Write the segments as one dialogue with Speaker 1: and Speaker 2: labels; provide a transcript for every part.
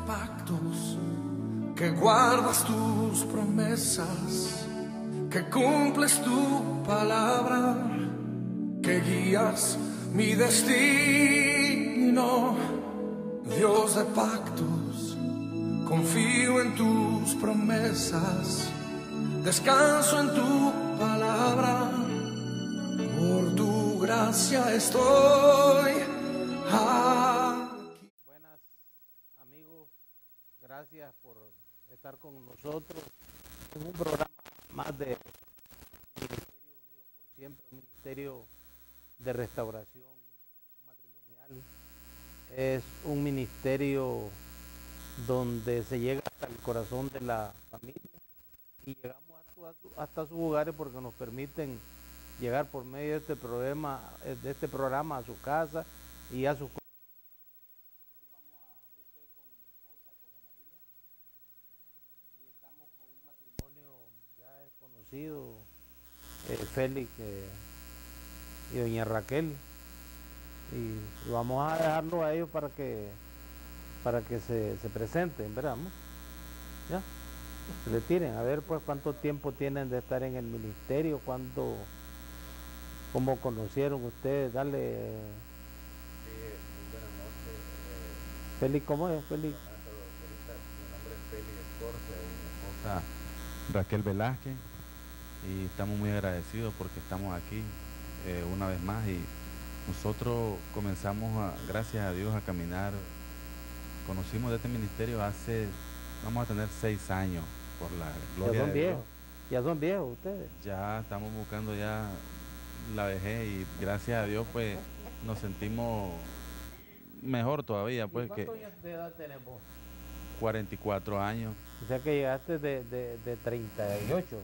Speaker 1: pactos, que guardas tus promesas, que cumples tu palabra, que guías mi destino. Dios de pactos, confío en tus promesas, descanso en tu palabra, por tu gracia estoy aquí.
Speaker 2: Buenas amigos, gracias por estar con nosotros en un programa más de Ministerio Unidos por Siempre, un ministerio de restauración matrimonial. Es un ministerio donde se llega hasta el corazón de la familia y llegamos hasta sus hogares porque nos permiten llegar por medio de este programa a su casa y a sus corazones. Hoy estoy con mi esposa Cora María y estamos con un matrimonio ya desconocido, Félix y doña Raquel, y vamos a dejarlo a ellos para que se presenten, ¿verdad? Ya, se le tiren, a ver pues cuánto tiempo tienen de estar en el ministerio, cómo conocieron ustedes, dale.
Speaker 3: Sí, muy buenas noches.
Speaker 2: Félix, ¿cómo es? Félix.
Speaker 3: Mi nombre es Félix Escorcia y mi esposa Raquel Velázquez, y estamos muy agradecidos porque estamos aquí una vez más, y nosotros comenzamos, gracias a Dios, a caminar. Conocimos de este ministerio vamos a tener 6 años, por la gloria de Dios.
Speaker 2: Ya son viejos ustedes.
Speaker 3: Ya estamos buscando ya la vejez, y gracias a Dios pues nos sentimos mejor todavía, pues.
Speaker 2: ¿Cuántos años de edad tenemos?
Speaker 3: 44 años.
Speaker 2: O sea que llegaste de 38.
Speaker 3: 38 años.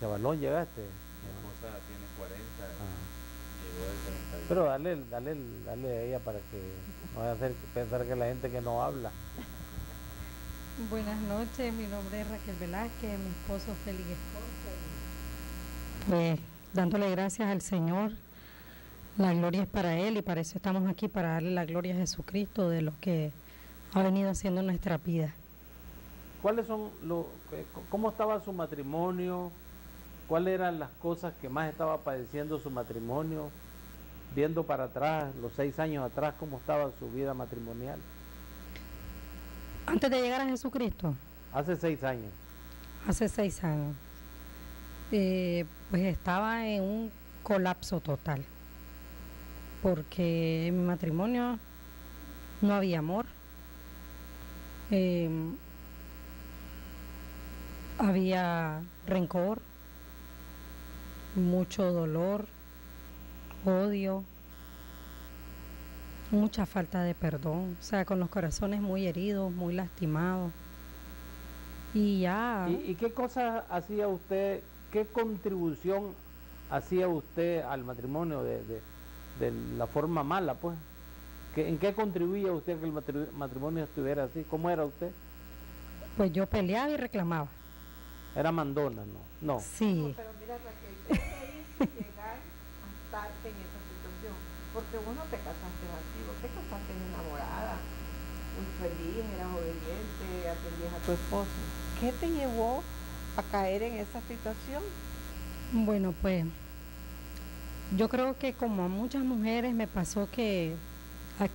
Speaker 2: Chavalón llegaste.
Speaker 3: Mi esposa tiene 40,
Speaker 2: Ah.
Speaker 3: llegó de 38.
Speaker 2: Pero dale a ella para que no vaya a hacer pensar que la gente que no habla.
Speaker 4: Buenas noches, mi nombre es Raquel Velázquez, mi esposo Félix Escorcia. Pues dándole gracias al Señor, la gloria es para Él y para eso estamos aquí, para darle la gloria a Jesucristo de lo que ha venido haciendo en nuestra vida.
Speaker 2: ¿Cómo estaba su matrimonio? ¿Cuáles eran las cosas que más estaba padeciendo su matrimonio? Viendo para atrás, los 6 años atrás, ¿cómo estaba su vida matrimonial?
Speaker 4: Antes de llegar a Jesucristo,
Speaker 2: Hace 6 años.
Speaker 4: hace 6 años, pues estaba en un colapso total, porque en mi matrimonio no había amor, había rencor, mucho dolor, odio, mucha falta de perdón, o sea, con los corazones muy heridos, muy lastimados. Y ya...
Speaker 2: ¿Y qué cosas hacía usted, qué contribución hacía usted al matrimonio de la forma mala, pues? ¿En qué contribuía usted a que el matrimonio estuviera así? ¿Cómo era usted?
Speaker 4: Pues yo peleaba y reclamaba.
Speaker 2: Era mandona, ¿no?
Speaker 4: Sí.
Speaker 5: Pero mira, Raquel, ¿qué te hizo llegar a estar en esa situación? Porque vos no te casaste así, vos te casaste enamorada, muy feliz, eras obediente, atendías a tu esposo. ¿Qué te llevó a caer en esa situación?
Speaker 4: Bueno, pues yo creo que como a muchas mujeres me pasó que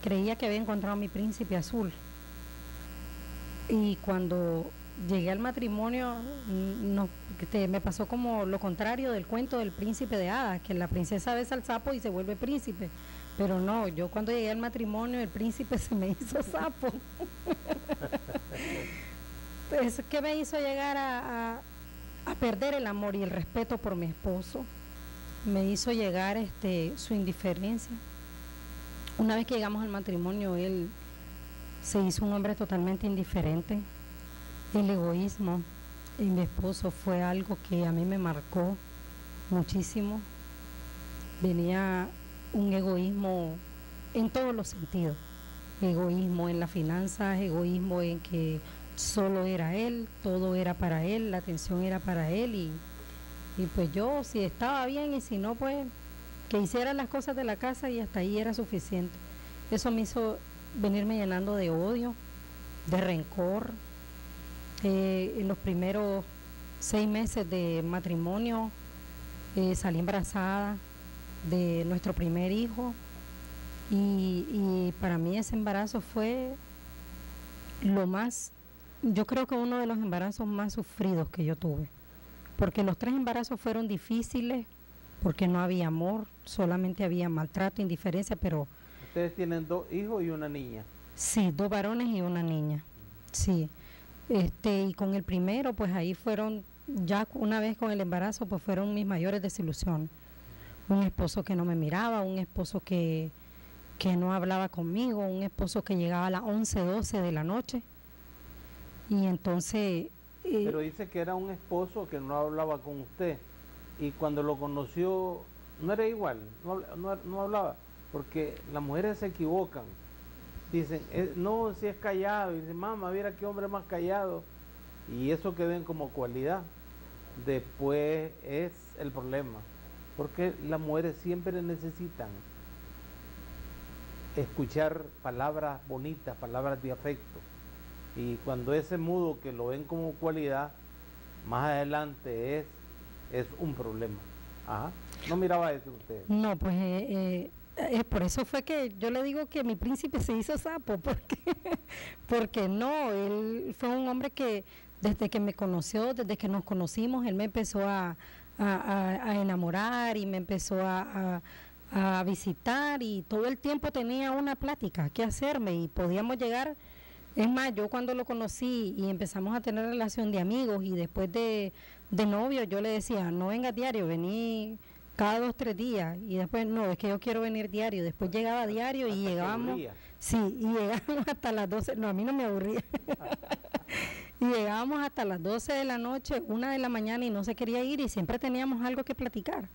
Speaker 4: creía que había encontrado a mi príncipe azul. Y cuando llegué al matrimonio, me pasó como lo contrario del cuento del príncipe de hadas, que la princesa besa al sapo y se vuelve príncipe. Pero no, yo cuando llegué al matrimonio, el príncipe se me hizo sapo. Pues, ¿qué me hizo llegar a perder el amor y el respeto por mi esposo? Me hizo llegar su indiferencia. Una vez que llegamos al matrimonio, él se hizo un hombre totalmente indiferente. El egoísmo en mi esposo fue algo que a mí me marcó muchísimo. Venía un egoísmo en todos los sentidos. Egoísmo en las finanzas, egoísmo en que solo era él, todo era para él, la atención era para él y pues yo si estaba bien y si no pues que hiciera las cosas de la casa y hasta ahí era suficiente. Eso me hizo venirme llenando de odio, de rencor. En los primeros 6 meses de matrimonio salí embarazada de nuestro primer hijo y para mí ese embarazo fue yo creo que uno de los embarazos más sufridos que yo tuve, porque los 3 embarazos fueron difíciles, porque no había amor, solamente había maltrato, indiferencia, pero...
Speaker 2: Ustedes tienen 2 hijos y una niña.
Speaker 4: Sí, 2 varones y una niña, sí. Y con el primero, pues ahí fueron, ya una vez con el embarazo, pues fueron mis mayores desilusiones. Un esposo que no me miraba, un esposo que no hablaba conmigo, un esposo que llegaba a las 11, 12 de la noche. Y entonces...
Speaker 2: Pero dice que era un esposo que no hablaba con usted. Y cuando lo conoció, no era igual, no hablaba. Porque las mujeres se equivocan. Dicen, no, si es callado. Y dicen, mamá, mira qué hombre más callado. Y eso que ven como cualidad, después es el problema. Porque las mujeres siempre necesitan escuchar palabras bonitas, palabras de afecto. Y cuando ese mudo que lo ven como cualidad, más adelante es un problema. Ajá. ¿No miraba eso usted?
Speaker 4: No, pues por eso fue que yo le digo que mi príncipe se hizo sapo, porque no, él fue un hombre que desde que me conoció, desde que nos conocimos, él me empezó a enamorar y me empezó a visitar y todo el tiempo tenía una plática que hacerme y podíamos llegar. Es más, yo cuando lo conocí y empezamos a tener relación de amigos y después de novio, yo le decía, no venga diario, vení cada 2, 3 días. Y después, no, es que yo quiero venir diario. Después llegaba diario y llegábamos, sí, y llegábamos hasta las 12, no, a mí no me aburría. Y llegábamos hasta las 12 de la noche, 1 de la mañana y no se quería ir y siempre teníamos algo que platicar.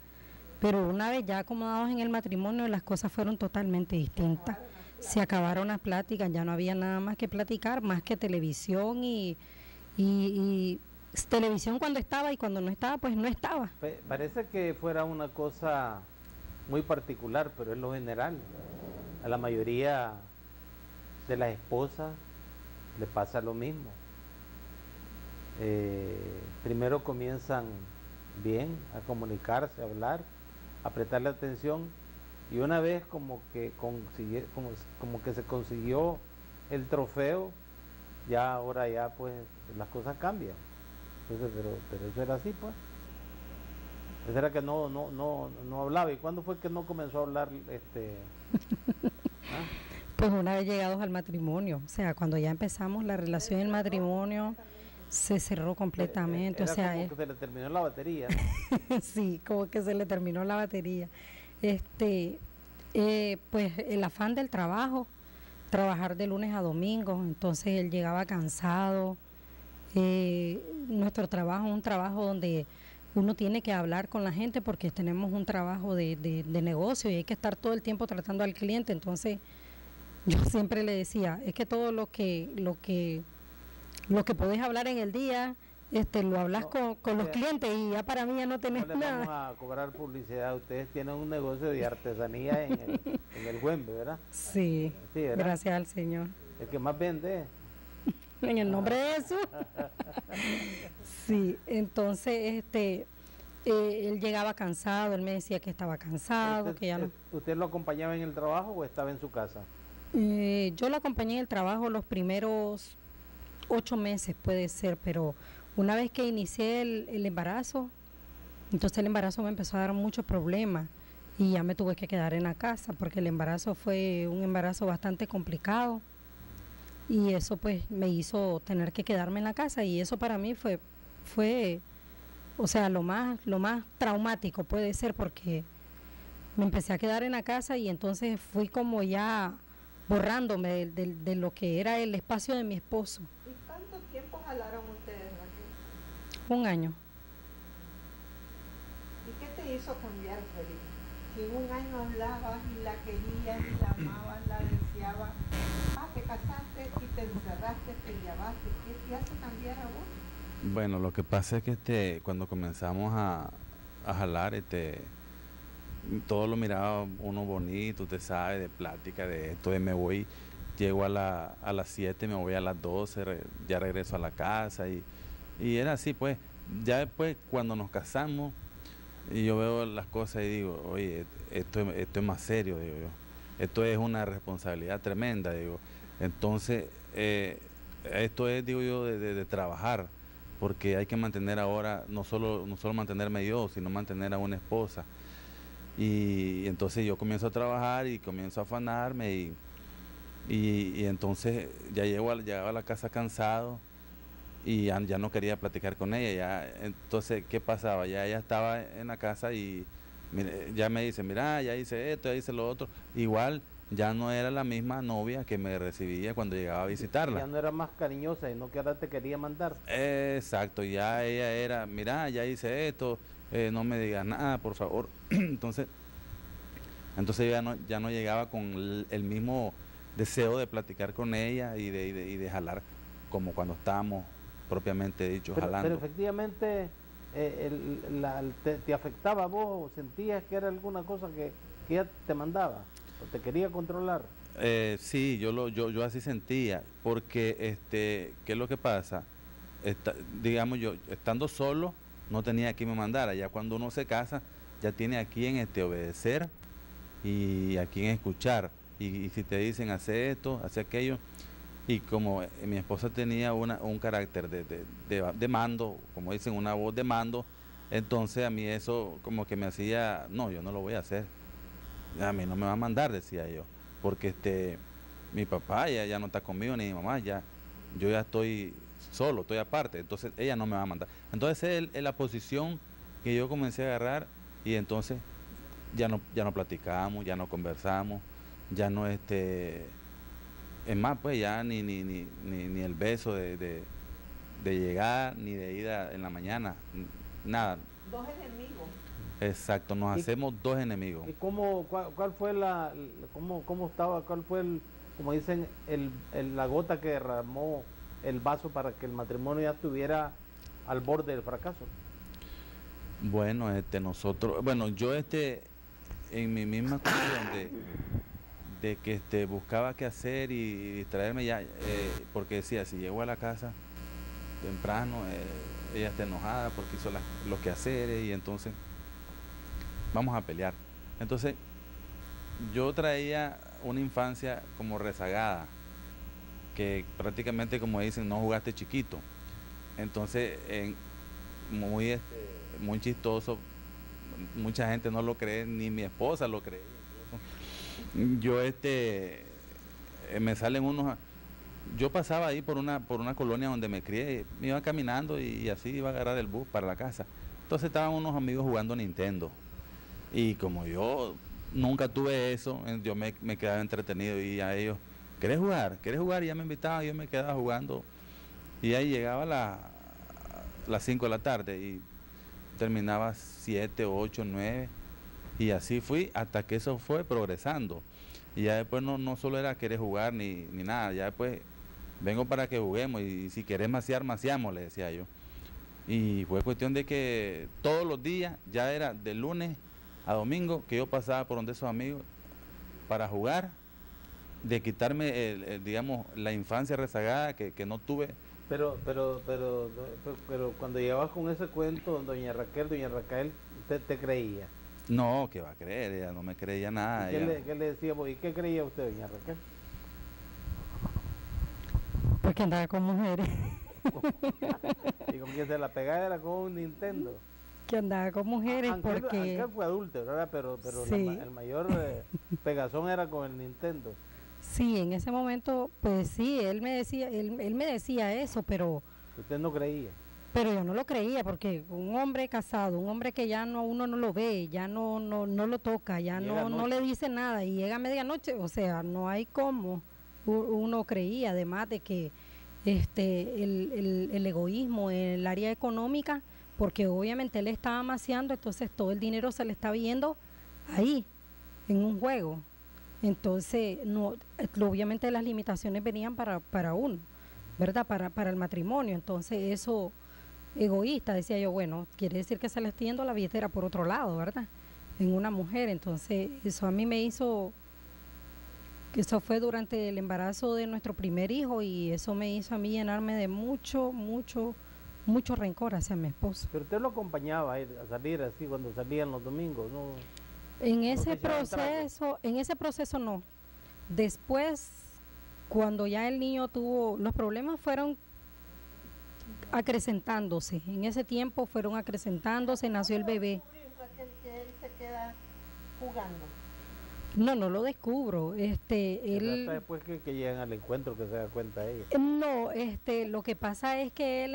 Speaker 4: Pero una vez ya acomodados en el matrimonio, las cosas fueron totalmente distintas. Se acabaron las pláticas, ya no había nada más que platicar, más que televisión y televisión cuando estaba y cuando no estaba, pues no estaba.
Speaker 2: Parece que fuera una cosa muy particular, pero es lo general. A la mayoría de las esposas le pasa lo mismo. Primero comienzan bien a comunicarse, a hablar, a prestarle atención. Y una vez como que se consiguió el trofeo, ya ahora ya pues las cosas cambian. Entonces, pero eso era así pues. Eso era que no hablaba. ¿Y cuándo fue que no comenzó a hablar ¿Ah?
Speaker 4: Pues una vez llegados al matrimonio, o sea, cuando ya empezamos la relación del matrimonio se cerró completamente.
Speaker 2: Era
Speaker 4: o sea,
Speaker 2: como que se le terminó la batería.
Speaker 4: sí, como que se le terminó la batería. Pues el afán del trabajo, trabajar de lunes a domingo, entonces él llegaba cansado. Nuestro trabajo es un trabajo donde uno tiene que hablar con la gente porque tenemos un trabajo de negocio y hay que estar todo el tiempo tratando al cliente. Entonces yo siempre le decía, es que todo lo que podés hablar en el día, lo hablas con los clientes y ya para mí ya no tenés
Speaker 2: no les
Speaker 4: nada.
Speaker 2: Vamos a cobrar publicidad. Ustedes tienen un negocio de artesanía en el Güembe, ¿verdad?
Speaker 4: Sí,
Speaker 2: ¿verdad?
Speaker 4: Gracias al Señor.
Speaker 2: El que más vende.
Speaker 4: En el nombre de Jesús. Sí, entonces él llegaba cansado, él me decía que estaba cansado, que ya no.
Speaker 2: ¿Usted lo acompañaba en el trabajo o estaba en su casa?
Speaker 4: Yo lo acompañé en el trabajo los primeros 8 meses, puede ser, pero una vez que inicié el embarazo, entonces el embarazo me empezó a dar muchos problemas y ya me tuve que quedar en la casa porque el embarazo fue un embarazo bastante complicado y eso pues me hizo tener que quedarme en la casa y eso para mí fue o sea, lo más traumático puede ser porque me empecé a quedar en la casa y entonces fui como ya borrándome de lo que era el espacio de mi esposo.
Speaker 5: ¿Y cuánto tiempo jalaron ustedes, Raquel?
Speaker 4: 1 año.
Speaker 5: ¿Y qué te hizo cambiar, Felipe? Si en 1 año hablabas y la querías y la amabas, la deseabas, te casaste y te encerraste, te llevaste, ¿qué te hace cambiar a vos?
Speaker 3: Bueno, lo que pasa es que cuando comenzamos a jalar, todo lo miraba uno bonito, usted sabe, de plática, de esto, de me voy llego a las 7, me voy a las 12, ya regreso a la casa y era así pues. Ya después cuando nos casamos y yo veo las cosas y digo, oye, esto es más serio, digo yo. Esto es una responsabilidad tremenda, digo. Entonces, esto es, digo yo, de trabajar, porque hay que mantener ahora, no solo mantenerme yo, sino mantener a una esposa. Y entonces yo comienzo a trabajar y comienzo a afanarme y entonces ya llegaba a la casa cansado y ya no quería platicar con ella. Ya, entonces, ¿qué pasaba? Ya ella estaba en la casa y ya me dice, mira, ya hice esto, ya hice lo otro. Igual ya no era la misma novia que me recibía cuando llegaba a visitarla.
Speaker 2: Ya no era más cariñosa y no que ahora te quería mandar.
Speaker 3: Exacto, ya ella era, mira, ya hice esto, no me digas nada, por favor. Entonces ya no llegaba con el mismo deseo de platicar con ella y de jalar como cuando estábamos propiamente dicho jalando.
Speaker 2: Pero efectivamente te afectaba a vos, sentías que era alguna cosa que ella te mandaba o te quería controlar.
Speaker 3: Sí, yo así sentía, porque ¿qué es lo que pasa? Digamos, yo estando solo no tenía a quien me mandara. Ya cuando uno se casa ya tiene a quien obedecer y a quien escuchar, y si te dicen hace esto, hace aquello. Y como mi esposa tenía un carácter de mando, como dicen, una voz de mando, entonces a mí eso como que me hacía, no, yo no lo voy a hacer, a mí no me va a mandar, decía yo, porque mi papá ya no está conmigo, ni mi mamá, yo ya estoy solo, estoy aparte, entonces ella no me va a mandar. Entonces es la posición que yo comencé a agarrar, y entonces ya no platicamos, ya no conversamos, ya no es más, pues ya ni el beso de llegar, ni de ida en la mañana, nada.
Speaker 5: Dos enemigos.
Speaker 3: Exacto, nos hacemos dos enemigos.
Speaker 2: ¿Y cuál fue cómo estaba, cuál fue como dicen, la gota que derramó el vaso para que el matrimonio ya estuviera al borde del fracaso?
Speaker 3: Bueno, yo en mi misma condición de que buscaba qué hacer y distraerme ya, porque decía, si llego a la casa temprano, ella está enojada porque hizo los quehaceres y entonces vamos a pelear. Entonces yo traía una infancia como rezagada, que prácticamente, como dicen, no jugaste chiquito. Entonces muy chistoso, mucha gente no lo cree, ni mi esposa lo cree. Yo me salen yo pasaba ahí por una colonia donde me crié, me iba caminando y así iba a agarrar el bus para la casa. Entonces estaban unos amigos jugando Nintendo y como yo nunca tuve eso, yo me quedaba entretenido y a ellos, ¿querés jugar? Y ya me invitaban, yo me quedaba jugando y ahí llegaba las 5 de la tarde y terminaba 7, 8, 9. Y así fui hasta que eso fue progresando. Y ya después no solo era querer jugar ni nada, ya después vengo para que juguemos y si querés maciar, maciamos, le decía yo. Y fue cuestión de que todos los días, ya era de lunes a domingo, que yo pasaba por donde esos amigos para jugar, de quitarme, digamos, la infancia rezagada que no tuve.
Speaker 2: Pero cuando llegabas con ese cuento, doña Raquel, ¿usted te creía?
Speaker 3: No, que va a creer, ella no me creía nada.
Speaker 2: ¿Qué le decía vos? ¿Y qué creía usted, doña Raquel?
Speaker 4: Porque andaba con mujeres.
Speaker 2: Y con quien se la pegaba era con un Nintendo.
Speaker 4: Que andaba con mujeres porque...
Speaker 2: Aunque fue adúltero, ¿verdad? Pero
Speaker 4: sí.
Speaker 2: el mayor pegazón era con el Nintendo.
Speaker 4: Sí, en ese momento, pues sí, él me decía eso, pero...
Speaker 2: ¿Usted no creía?
Speaker 4: Pero yo no lo creía, porque un hombre casado, un hombre que ya uno no lo ve, ya no lo toca, ya no le dice nada y llega a medianoche, o sea, no hay cómo. Uno creía, además de que el egoísmo en el área económica, porque obviamente él estaba amaciando, entonces todo el dinero se le estaba yendo ahí, en un juego. Entonces, obviamente las limitaciones venían para uno, ¿verdad? Para el matrimonio. Entonces eso, egoísta, decía yo, bueno, quiere decir que se le está yendo la billetera por otro lado, ¿verdad? En una mujer. Entonces eso a mí me hizo Eso fue durante el embarazo de nuestro primer hijo y eso me hizo a mí llenarme de mucho, mucho, mucho rencor hacia mi esposo.
Speaker 2: Pero usted lo acompañaba a ir a salir así cuando salían los domingos, ¿no?
Speaker 4: En
Speaker 2: ¿No
Speaker 4: ese
Speaker 2: se echaban trago?
Speaker 4: proceso no. Después, cuando ya el niño tuvo, los problemas fueron acrecentándose. En ese tiempo fueron acrecentándose, nació el bebé.
Speaker 5: Raquel, que él se queda jugando.
Speaker 4: No lo descubro.
Speaker 2: Hasta
Speaker 4: Él,
Speaker 2: después que llegan al encuentro que se da cuenta ella.
Speaker 4: no, lo que pasa es que él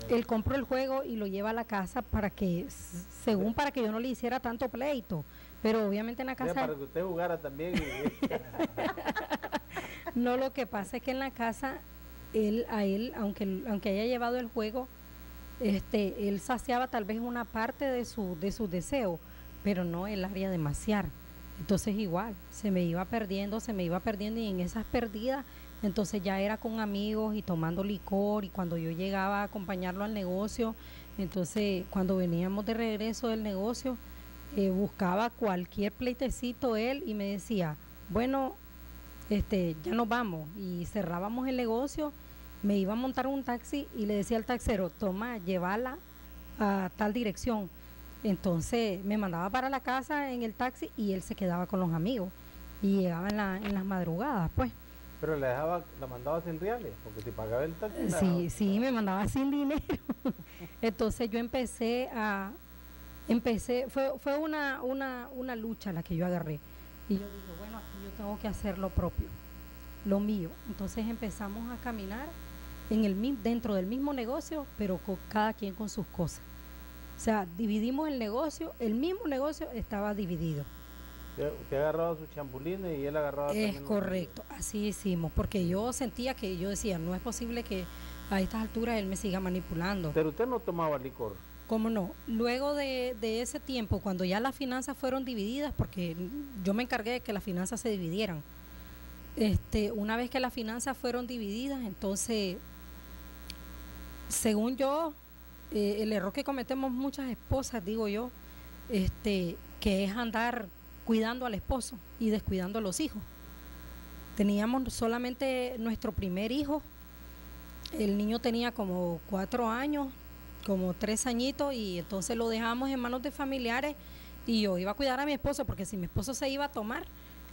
Speaker 4: él compró el juego y lo lleva a la casa para que, según para que yo no le hiciera tanto pleito. Pero obviamente en la
Speaker 2: O sea,
Speaker 4: casa,
Speaker 2: para que usted jugara también.
Speaker 4: no, lo que pasa es que en la casa, aunque haya llevado el juego, él saciaba tal vez una parte de su deseo, pero no el área de maciar. Entonces igual, se me iba perdiendo y en esas perdidas, entonces ya era con amigos y tomando licor y cuando yo llegaba a acompañarlo al negocio, entonces cuando veníamos de regreso del negocio, buscaba cualquier pleitecito él y me decía, bueno, ya nos vamos y cerrábamos el negocio, me iba a montar un taxi y le decía al taxero, toma, llévala a tal dirección. Entonces me mandaba para la casa en el taxi y él se quedaba con los amigos y llegaba en las madrugadas, pues.
Speaker 2: Pero la mandaba sin reales, porque si pagaba el taxi.
Speaker 4: Sí, me mandaba sin dinero. Entonces yo fue una lucha la que yo agarré. Y yo dije, bueno, aquí yo tengo que hacer lo propio, lo mío. Entonces empezamos a caminar dentro del mismo negocio, pero cada quien con sus cosas. O sea, dividimos el mismo negocio estaba dividido.
Speaker 2: Usted agarraba sus champulines y él agarraba también
Speaker 4: Es
Speaker 2: los
Speaker 4: correcto, así hicimos, porque yo sentía que yo decía, no es posible que a estas alturas él me siga manipulando.
Speaker 2: Pero usted no tomaba licor.
Speaker 4: ¿Cómo no? Luego de ese tiempo, cuando ya las finanzas fueron divididas, porque yo me encargué de que las finanzas se dividieran, una vez que las finanzas fueron divididas, entonces, según yo, el error que cometemos muchas esposas, digo yo, que es andar cuidando al esposo y descuidando a los hijos. Teníamos solamente nuestro primer hijo, el niño tenía como 4 años, como 3 añitos, y entonces lo dejamos en manos de familiares y yo iba a cuidar a mi esposo, porque si mi esposo se iba a tomar,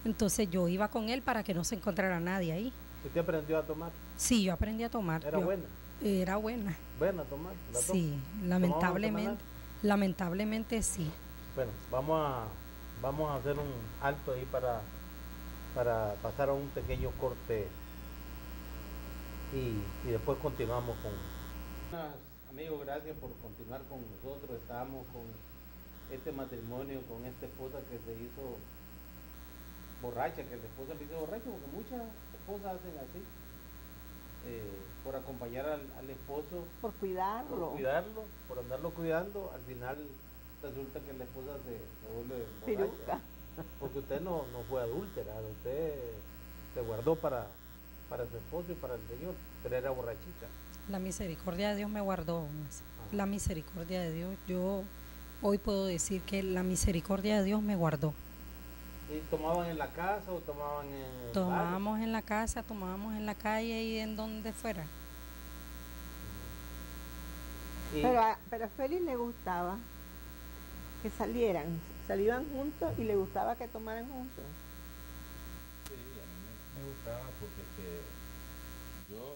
Speaker 4: entonces yo iba con él para que no se encontrara nadie ahí.
Speaker 2: ¿Usted aprendió a tomar?
Speaker 4: Sí, yo aprendí a tomar.
Speaker 2: ¿Era buena?
Speaker 4: Era buena.
Speaker 2: ¿Buena a tomar?
Speaker 4: Sí, lamentablemente sí.
Speaker 2: Bueno, vamos a hacer un alto ahí para pasar a un pequeño corte y después continuamos con... Amigos, gracias por continuar con nosotros. Estábamos con este matrimonio, con esta esposa que se hizo borracha, que la esposa le hizo borracha, porque muchas esposas hacen así, por acompañar al esposo,
Speaker 5: Por cuidarlo.
Speaker 2: por andarlo cuidando. Al final resulta que la esposa se vuelve
Speaker 5: Piruca.
Speaker 2: borracha, porque usted no fue adúltera, usted se guardó para su esposo y para el Señor, pero era borrachita.
Speaker 4: La misericordia de Dios me guardó. La misericordia de Dios, yo hoy puedo decir que la misericordia de Dios me guardó.
Speaker 2: ¿Y tomaban en la casa o tomaban en
Speaker 4: Tomábamos en la casa, tomábamos en la calle y en donde fuera.
Speaker 5: Pero a Félix le gustaba que salían juntos y le gustaba que tomaran juntos.
Speaker 3: Sí, a mí me gustaba porque yo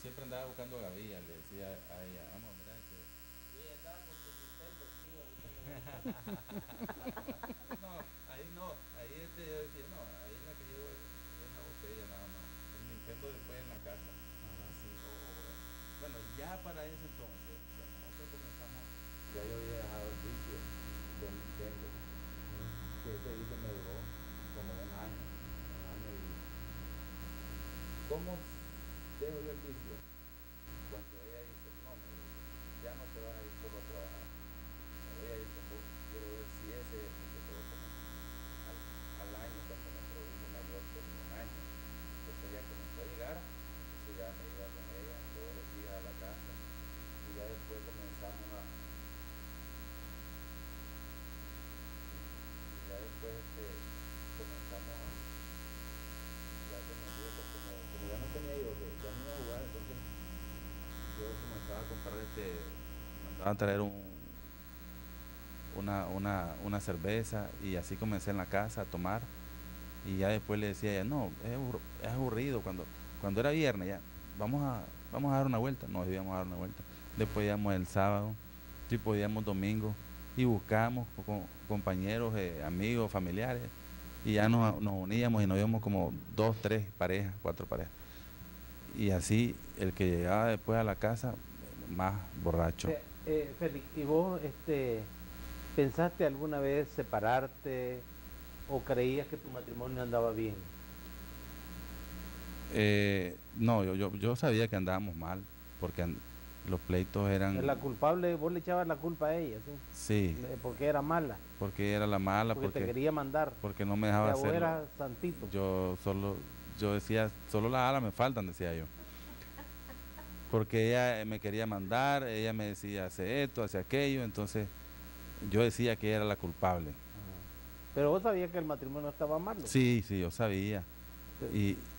Speaker 3: siempre andaba buscando a Gabriela, le decía a ella, vamos, mira, y ella estaba con su Nintendo, no, ahí yo decía, no, ahí la que llevo es una botella nada más, el Nintendo después en la casa. Bueno, ya para ese entonces, cuando nosotros comenzamos, ya yo había dejado el vicio del Nintendo, que ese vicio me duró como un año y ¿cómo dejo yo el vicio? Cuando ella dice, no, ya no te vas a ir solo a trabajar, me voy a ir con vos, quiero ver si ese es el que te voy a comer. Al año, cuando me produjo un aborto en un año, entonces ella comenzó a llegar, entonces ya me iba con ella todos los días a la casa y ya después comenzamos a comenzamos mandaban a traer una cerveza, y así comencé en la casa a tomar, y ya después le decía a ella, no, es aburrido, cuando era viernes, ya, vamos a dar una vuelta, nos íbamos a dar una vuelta, después íbamos el sábado, si podíamos domingo, y buscábamos con compañeros, amigos, familiares, y ya nos uníamos y nos íbamos como 2, 3 parejas, 4 parejas, y así el que llegaba después a la casa más borracho.
Speaker 2: Félix, ¿y vos pensaste alguna vez separarte o creías que tu matrimonio andaba bien?
Speaker 3: No, yo sabía que andábamos mal, porque los pleitos eran...
Speaker 2: La culpable, vos le echabas la culpa a ella, ¿sí?
Speaker 3: Sí.
Speaker 2: Porque era mala.
Speaker 3: Porque era la mala,
Speaker 2: porque te quería mandar.
Speaker 3: Porque no me dejaba hacerlo.
Speaker 2: Vos eras santito.
Speaker 3: Yo decía, solo las alas me faltan, decía yo. Porque ella me quería mandar, ella me decía, hace esto, hace aquello, entonces yo decía que ella era la culpable.
Speaker 2: Pero vos sabías que el matrimonio estaba mal.
Speaker 3: Sí, yo sabía.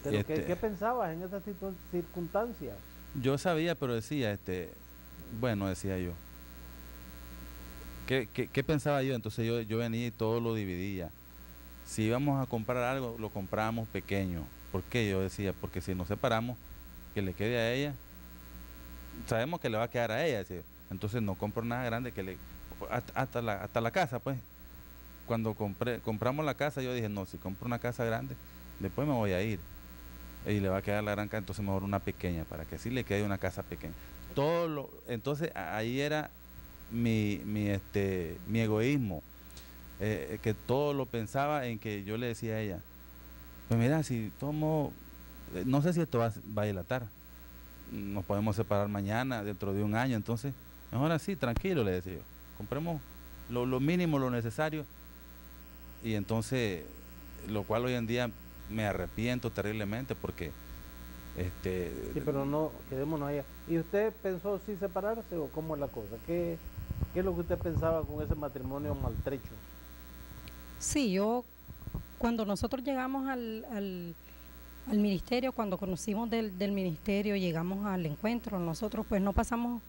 Speaker 2: Pero ¿qué pensabas en esas circunstancias?
Speaker 3: Yo sabía, pero decía, bueno, decía yo. ¿Qué pensaba yo? Entonces yo venía y todo lo dividía. Si íbamos a comprar algo, lo comprábamos pequeño. ¿Por qué? Yo decía, porque si nos separamos, que le quede a ella, sabemos que le va a quedar a ella, decía. Entonces no compro nada grande, hasta la casa, pues. Cuando compramos la casa, yo dije, no, si compro una casa grande, después me voy a ir y le va a quedar la gran casa, entonces mejor una pequeña, para que así le quede una casa pequeña. Entonces ahí era mi egoísmo, que todo lo pensaba en que yo le decía a ella, pues mira, si tomo, no sé si esto va a dilatar, nos podemos separar mañana, dentro de un año, entonces mejor así, tranquilo, le decía yo, compremos lo mínimo, lo necesario, y entonces, lo cual hoy en día me arrepiento terriblemente porque
Speaker 2: sí, pero no, quedémonos allá. ¿Y usted pensó sí separarse o cómo es la cosa? ¿Qué es lo que usted pensaba con ese matrimonio maltrecho?
Speaker 4: Sí, cuando nosotros llegamos al ministerio, cuando conocimos del ministerio, llegamos al encuentro, nosotros pues no pasamos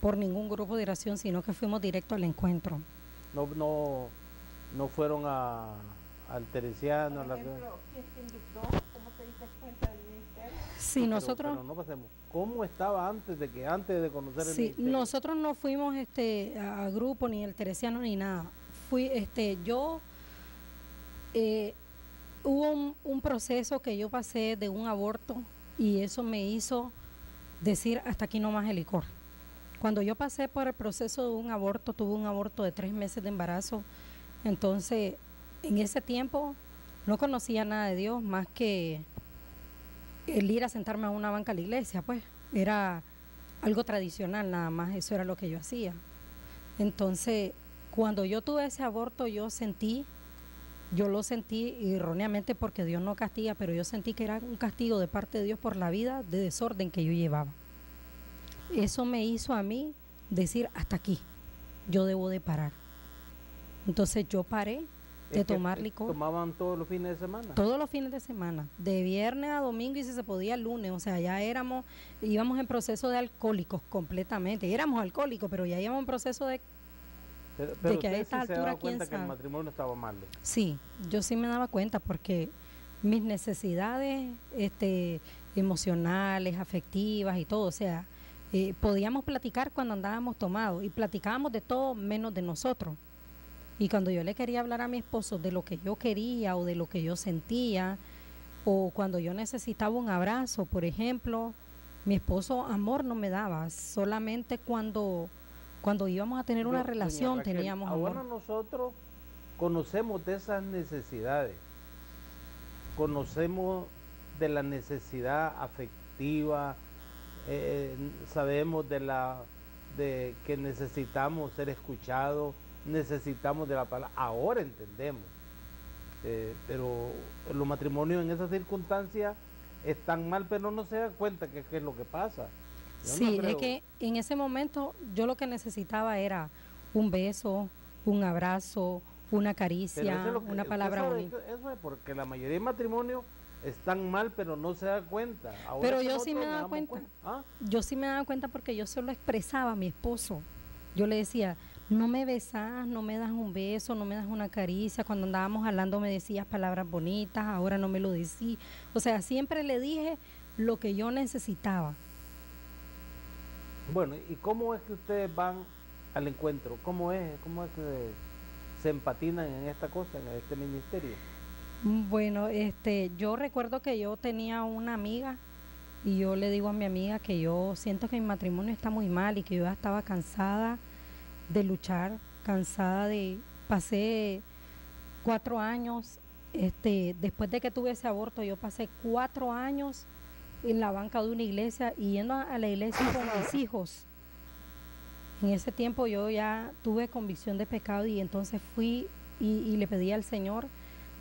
Speaker 4: por ningún grupo de oración, sino que fuimos directo al encuentro.
Speaker 2: No fueron al Teresiano.
Speaker 5: Por ejemplo, ¿quién te invitó? ¿Cómo te diste cuenta del ministerio?
Speaker 4: Sí, nosotros...
Speaker 2: Pero no pasemos. ¿Cómo estaba antes de conocer el
Speaker 4: sí,
Speaker 2: ministerio?
Speaker 4: Nosotros no fuimos a grupo, ni el Teresiano, ni nada. Hubo un proceso que yo pasé de un aborto y eso me hizo decir hasta aquí no más el licor. Cuando yo pasé por el proceso de un aborto, tuve un aborto de 3 meses de embarazo, entonces en ese tiempo no conocía nada de Dios más que el ir a sentarme a una banca a la iglesia, pues era algo tradicional nada más, eso era lo que yo hacía. Entonces cuando yo tuve ese aborto yo lo sentí erróneamente porque Dios no castiga, pero yo sentí que era un castigo de parte de Dios por la vida de desorden que yo llevaba. Eso me hizo a mí decir hasta aquí, yo debo de parar. Entonces yo paré de tomar licor.
Speaker 2: ¿Tomaban todos los fines de semana?
Speaker 4: Todos los fines de semana, de viernes a domingo y si se podía el lunes, o sea, ya íbamos en proceso de alcohólicos completamente, éramos alcohólicos, pero ya íbamos en proceso de que a esta altura, ¿quién sabe?
Speaker 2: Que el matrimonio estaba mal.
Speaker 4: Sí, yo sí me daba cuenta porque mis necesidades emocionales, afectivas y todo, o sea, podíamos platicar cuando andábamos tomados y platicábamos de todo menos de nosotros. Y cuando yo le quería hablar a mi esposo de lo que yo quería o de lo que yo sentía, o cuando yo necesitaba un abrazo, por ejemplo, mi esposo amor no me daba, solamente cuando íbamos a tener una relación
Speaker 2: Raquel,
Speaker 4: teníamos amor.
Speaker 2: Ahora nosotros conocemos de esas necesidades, conocemos de la necesidad afectiva, sabemos de que necesitamos ser escuchados, necesitamos de la palabra, ahora entendemos, pero los matrimonios en esas circunstancias están mal, pero no se da cuenta que es lo que pasa.
Speaker 4: Sí, es que en ese momento yo lo que necesitaba era un beso, un abrazo, una caricia, una palabra bonita.
Speaker 2: Eso es porque la mayoría de matrimonios están mal, pero no se da cuenta. Ahora
Speaker 4: Pero
Speaker 2: que
Speaker 4: yo sí
Speaker 2: nosotros
Speaker 4: me
Speaker 2: nos
Speaker 4: daba
Speaker 2: damos
Speaker 4: cuenta.
Speaker 2: ¿Ah?
Speaker 4: Yo sí me daba cuenta porque yo se lo expresaba a mi esposo. Yo le decía, no me besas, no me das un beso, no me das una caricia. Cuando andábamos hablando me decías palabras bonitas, ahora no me lo decís. O sea, siempre le dije lo que yo necesitaba.
Speaker 2: Bueno, ¿y cómo es que ustedes van al encuentro? ¿Cómo es que se empatinan en esta cosa, en este ministerio?
Speaker 4: Bueno, yo recuerdo que yo tenía una amiga y yo le digo a mi amiga que yo siento que mi matrimonio está muy mal y que yo ya estaba cansada de luchar, cansada de, pasé 4 años, después de que tuve ese aborto, yo pasé 4 años en la banca de una iglesia y yendo a la iglesia con mis hijos. En ese tiempo yo ya tuve convicción de pecado y entonces fui y le pedí al Señor.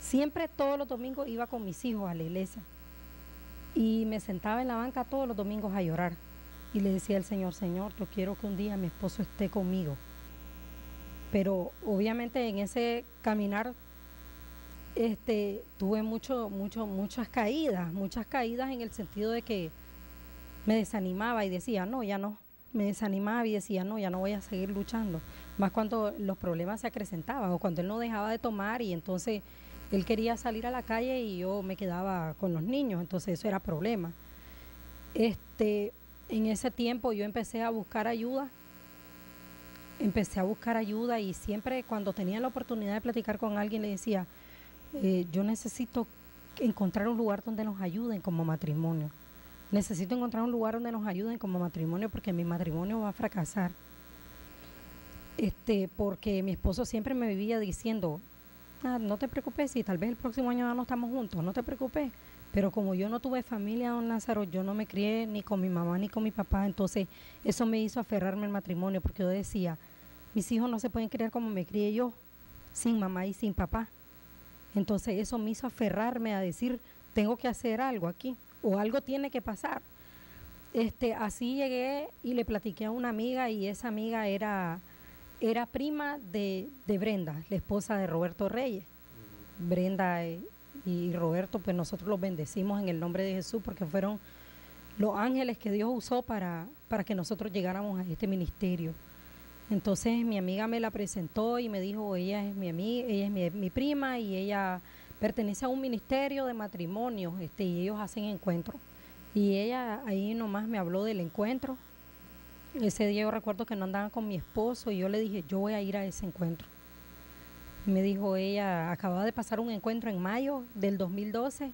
Speaker 4: Siempre todos los domingos iba con mis hijos a la iglesia y me sentaba en la banca todos los domingos a llorar y le decía al Señor, Señor, yo quiero que un día mi esposo esté conmigo. Pero obviamente en ese caminar tuve muchas caídas en el sentido de que me desanimaba y decía, no, ya no. Me desanimaba y decía, no, ya no voy a seguir luchando. Más cuando los problemas se acrecentaban o cuando él no dejaba de tomar y entonces él quería salir a la calle y yo me quedaba con los niños, entonces eso era problema. En ese tiempo yo empecé a buscar ayuda y siempre cuando tenía la oportunidad de platicar con alguien le decía, yo necesito encontrar un lugar donde nos ayuden como matrimonio. Necesito encontrar un lugar donde nos ayuden como matrimonio porque mi matrimonio va a fracasar. Porque mi esposo siempre me vivía diciendo, no te preocupes, si tal vez el próximo año ya no estamos juntos, no te preocupes. Pero como yo no tuve familia, don Lázaro, yo no me crié ni con mi mamá ni con mi papá, entonces eso me hizo aferrarme al matrimonio porque yo decía, mis hijos no se pueden criar como me crié yo, sin mamá y sin papá. Entonces eso me hizo aferrarme a decir, tengo que hacer algo aquí o algo tiene que pasar. Así llegué y le platiqué a una amiga y esa amiga era prima de Brenda, la esposa de Roberto Reyes. Brenda y Roberto, pues nosotros los bendecimos en el nombre de Jesús porque fueron los ángeles que Dios usó para que nosotros llegáramos a este ministerio. Entonces mi amiga me la presentó y me dijo, ella es mi amiga, ella es mi prima y ella pertenece a un ministerio de matrimonio y ellos hacen encuentros. Y ella ahí nomás me habló del encuentro. Ese día yo recuerdo que no andaba con mi esposo y yo le dije, yo voy a ir a ese encuentro. Me dijo ella, acababa de pasar un encuentro en mayo del 2012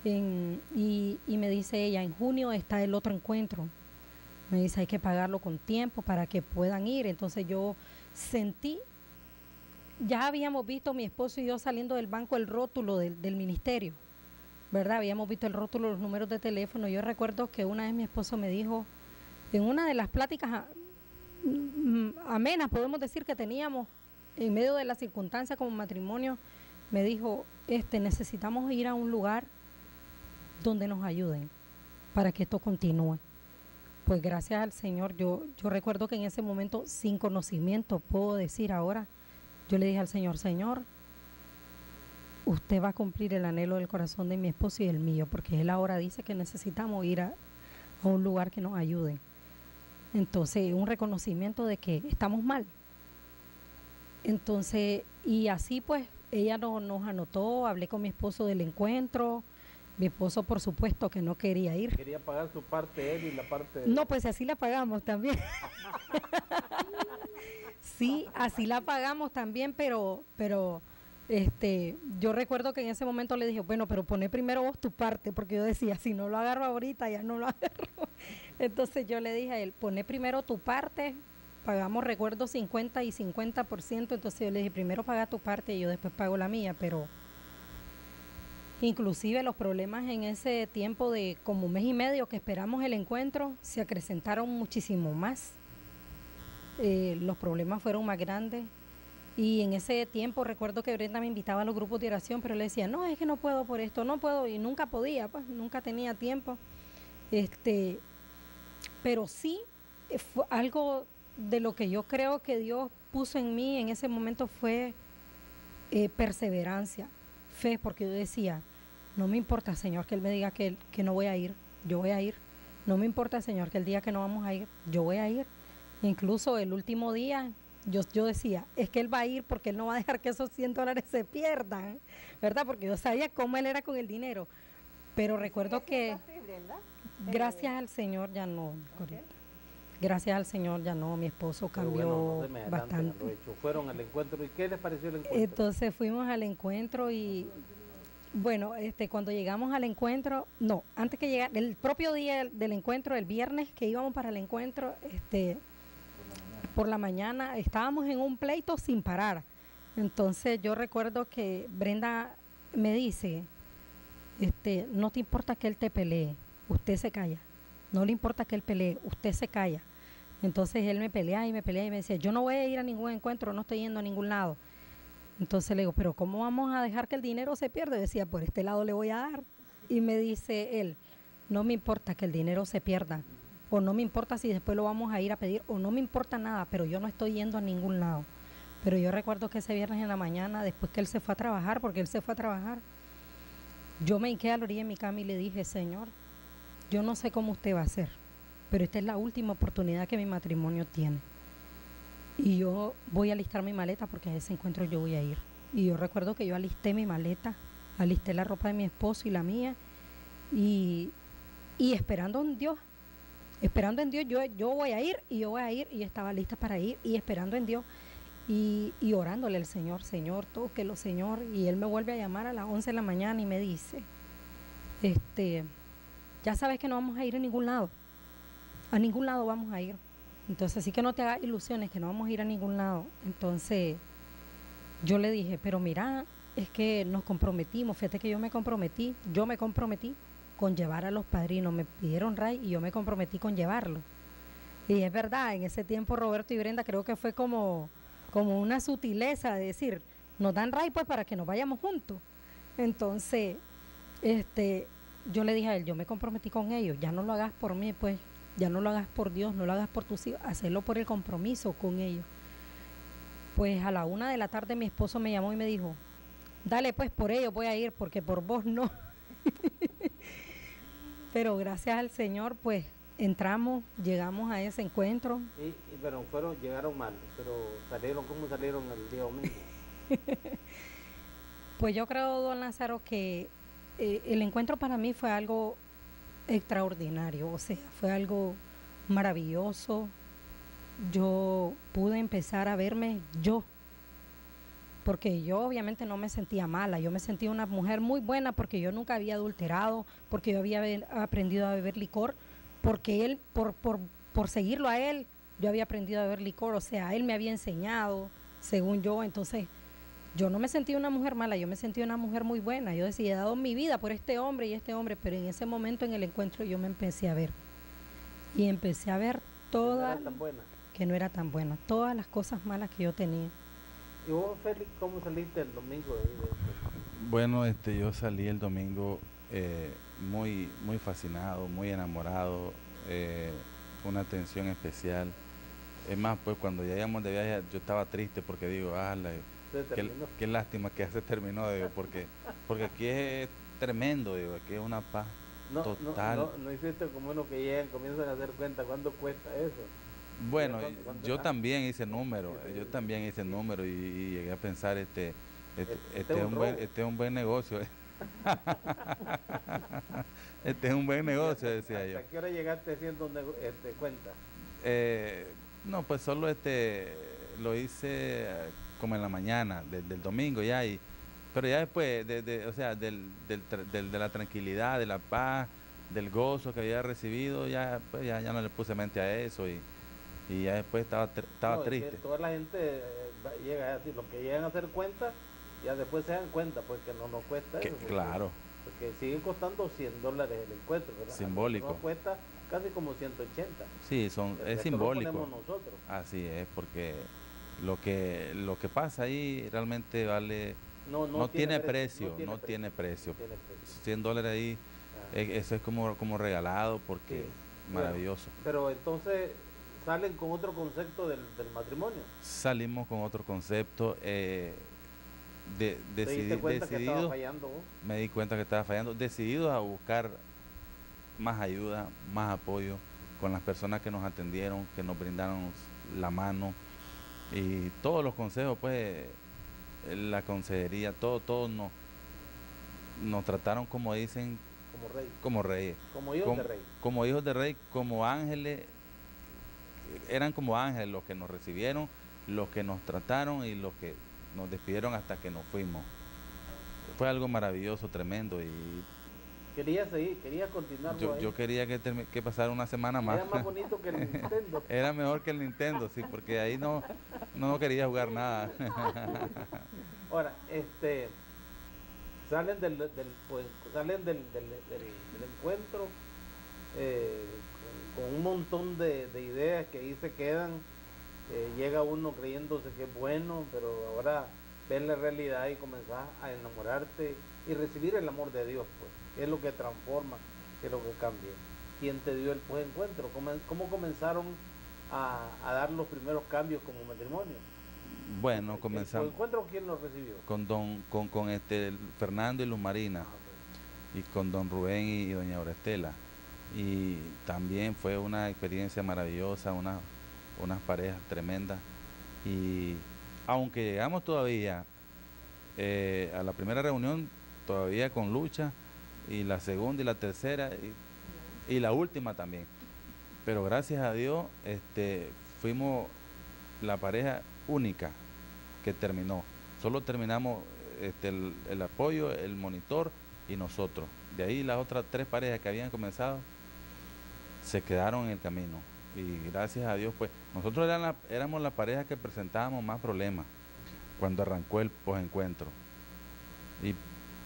Speaker 4: y me dice ella, en junio está el otro encuentro. Me dice, hay que pagarlo con tiempo para que puedan ir. Entonces yo sentí, ya habíamos visto mi esposo y yo saliendo del banco el rótulo del ministerio, ¿verdad? Habíamos visto el rótulo, los números de teléfono. Yo recuerdo que una vez mi esposo me dijo, en una de las pláticas amenas, podemos decir que teníamos, en medio de la circunstancia como matrimonio, me dijo, necesitamos ir a un lugar donde nos ayuden para que esto continúe. Pues gracias al Señor, yo recuerdo que en ese momento, sin conocimiento, puedo decir ahora, yo le dije al Señor, Señor, usted va a cumplir el anhelo del corazón de mi esposo y el mío, porque Él ahora dice que necesitamos ir a un lugar que nos ayuden. Entonces, un reconocimiento de que estamos mal. Entonces, y así pues, ella nos anotó, hablé con mi esposo del encuentro. Mi esposo, por supuesto, que no quería ir.
Speaker 2: Quería pagar su parte él y la parte de...
Speaker 4: No, pues así la pagamos también. Sí, así la pagamos también, pero yo recuerdo que en ese momento le dije, bueno, pero poné primero vos tu parte, porque yo decía, si no lo agarro ahorita, ya no lo agarro. Entonces yo le dije a él, poné primero tu parte, pagamos, recuerdo, 50 y 50%, entonces yo le dije, primero paga tu parte y yo después pago la mía, pero inclusive los problemas en ese tiempo de como mes y medio que esperamos el encuentro, se acrecentaron muchísimo más. Los problemas fueron más grandes. Y en ese tiempo recuerdo que Brenda me invitaba a los grupos de oración, pero le decía, no, es que no puedo por esto, no puedo, y nunca podía, pues nunca tenía tiempo. Pero sí, fue algo de lo que yo creo que Dios puso en mí en ese momento fue perseverancia, fe, porque yo decía, no me importa, Señor, que Él me diga que no voy a ir, yo voy a ir. No me importa, Señor, que el día que no vamos a ir, yo voy a ir. Incluso el último día, yo decía, es que Él va a ir porque Él no va a dejar que esos $100 se pierdan, ¿verdad? Porque yo sabía cómo Él era con el dinero. Pero recuerdo que,
Speaker 5: así, Brenda?
Speaker 4: gracias al Señor, ya no, Corita. Gracias al Señor, ya no, mi esposo
Speaker 2: Pero
Speaker 4: cambió
Speaker 2: bueno, no se me adelanten a
Speaker 4: bastante.
Speaker 2: lo hecho. Fueron al encuentro. ¿Y qué les pareció el encuentro?
Speaker 4: Entonces fuimos al encuentro y bueno, cuando llegamos al encuentro, no, antes que llegar, el propio día del encuentro, el viernes que íbamos para el encuentro, por la mañana estábamos en un pleito sin parar. Entonces yo recuerdo que Brenda me dice, no te importa que él te pelee, usted se calla. No le importa que él pelee, usted se calla. Entonces él me pelea y me decía, yo no voy a ir a ningún encuentro, no estoy yendo a ningún lado. Entonces le digo, pero ¿cómo vamos a dejar que el dinero se pierda? Y decía, por este lado le voy a dar. Y me dice él, no me importa que el dinero se pierda, o no me importa si después lo vamos a ir a pedir, o no me importa nada, pero yo no estoy yendo a ningún lado. Pero yo recuerdo que ese viernes en la mañana, después que él se fue a trabajar, porque él se fue a trabajar, yo me hinqué a la orilla de mi cama y le dije, Señor, yo no sé cómo usted va a hacer, pero esta es la última oportunidad que mi matrimonio tiene. Y yo voy a alistar mi maleta porque a ese encuentro yo voy a ir. Y yo recuerdo que yo alisté mi maleta, alisté la ropa de mi esposo y la mía, y esperando en Dios, yo voy a ir, y yo voy a ir, y estaba lista para ir, y esperando en Dios, y orándole al Señor, Señor, tóquelo, Señor. Y Él me vuelve a llamar a las 11 de la mañana y me dice, ya sabes que no vamos a ir a ningún lado vamos a ir. Entonces, así que no te hagas ilusiones que no vamos a ir a ningún lado. Entonces, yo le dije, pero mira, es que nos comprometimos, fíjate que yo me comprometí con llevar a los padrinos, me pidieron ray y yo me comprometí con llevarlo. Y es verdad, en ese tiempo Roberto y Brenda creo que fue como una sutileza de decir, nos dan ray pues para que nos vayamos juntos. Entonces, yo le dije a él, yo me comprometí con ellos, ya no lo hagas por mí, pues, ya no lo hagas por Dios, no lo hagas por tus hijos, hacerlo por el compromiso con ellos. Pues a la 1 de la tarde mi esposo me llamó y me dijo, dale pues, por ellos voy a ir, porque por vos no. Pero gracias al Señor, pues, llegamos a ese encuentro.
Speaker 2: Pero llegaron mal, pero ¿cómo salieron el día domingo?
Speaker 4: Pues yo creo, don Lázaro, que el encuentro para mí fue algo extraordinario, o sea, fue algo maravilloso. Yo pude empezar a verme yo, porque yo obviamente no me sentía mala, yo me sentía una mujer muy buena porque yo nunca había adulterado, porque yo había aprendido a beber licor, porque él, por seguirlo a él, yo había aprendido a beber licor, o sea, él me había enseñado, según yo. Entonces yo no me sentía una mujer mala, yo me sentía una mujer muy buena. Yo decía, he dado mi vida por este hombre y este hombre, pero en ese momento en el encuentro yo me empecé a ver. Y empecé a ver todas, que no era tan buena, todas las cosas malas que yo tenía.
Speaker 2: ¿Y vos, Félix, cómo saliste el domingo de ahí?
Speaker 3: Bueno, yo salí el domingo muy, muy fascinado, muy enamorado, una atención especial. Es más, pues cuando ya llegamos de viaje yo estaba triste porque digo, qué lástima que ya se terminó, digo, porque aquí es tremendo, digo, aquí es una paz total.
Speaker 2: No hiciste como uno que llegan, comienzan a hacer cuenta, ¿cuánto cuesta eso?
Speaker 3: Bueno, yo también hice número, y llegué a pensar, este es un buen negocio. Este es un buen negocio, decía yo.
Speaker 2: ¿Hasta qué hora llegaste haciendo cuenta?
Speaker 3: No, pues solo lo hice como en la mañana del domingo ya, pero ya después o sea, de la tranquilidad, de la paz, del gozo que había recibido, ya pues ya no le puse mente a eso y ya después estaba triste.
Speaker 2: Toda la gente llega así, los que llegan a hacer cuenta, ya después se dan cuenta, pues que no nos cuesta eso.
Speaker 3: Claro.
Speaker 2: Porque siguen costando $100 el encuentro, ¿verdad?
Speaker 3: Simbólico.
Speaker 2: Nos cuesta casi como 180.
Speaker 3: Sí, es simbólico.
Speaker 2: Lo ponemos nosotros.
Speaker 3: Así es, porque lo que pasa ahí realmente vale, no tiene precio. $100 ahí, eso es como regalado, porque sí, maravilloso.
Speaker 2: Pero entonces salen con otro concepto del matrimonio.
Speaker 3: Salimos con otro concepto. ¿Te
Speaker 2: diste cuenta que estaba
Speaker 3: decidido,
Speaker 2: fallando vos?
Speaker 3: me di cuenta que estaba fallando, decidido a buscar más ayuda, más apoyo con las personas que nos atendieron, que nos brindaron la mano y todos los consejos, pues la consejería, todos nos trataron como dicen,
Speaker 2: Como rey,
Speaker 3: como reyes,
Speaker 2: como hijos de rey.
Speaker 3: como hijos de rey, como ángeles, eran como ángeles los que nos recibieron, los que nos trataron y los que nos despidieron hasta que nos fuimos. Fue algo maravilloso, tremendo y
Speaker 2: Quería seguir, quería continuar.
Speaker 3: yo quería que pasara una semana más.
Speaker 2: Era más bonito que el Nintendo.
Speaker 3: Era mejor que el Nintendo, sí, porque ahí no quería jugar nada.
Speaker 2: Ahora, salen salen del encuentro con un montón de ideas que ahí se quedan. Llega uno creyéndose que es bueno, pero ahora ves la realidad y comenzás a enamorarte y recibir el amor de Dios, pues, que es lo que transforma, que es lo que cambia. ¿Quién te dio el encuentro? ¿Cómo comenzaron a dar los primeros cambios como matrimonio?
Speaker 3: Bueno, comenzamos.
Speaker 2: ¿El encuentro quién lo recibió?
Speaker 3: Con Fernando y Luz Marina, y con don Rubén y doña Orestela. Y también fue una experiencia maravillosa, unas parejas tremendas. Y aunque llegamos todavía a la primera reunión, todavía con lucha, y la segunda y la tercera, y la última también. Pero gracias a Dios, fuimos la pareja única que terminó. Solo terminamos el apoyo, el monitor y nosotros. De ahí las otras 3 parejas que habían comenzado se quedaron en el camino. Y gracias a Dios, pues, nosotros éramos la pareja que presentábamos más problemas cuando arrancó el posencuentro.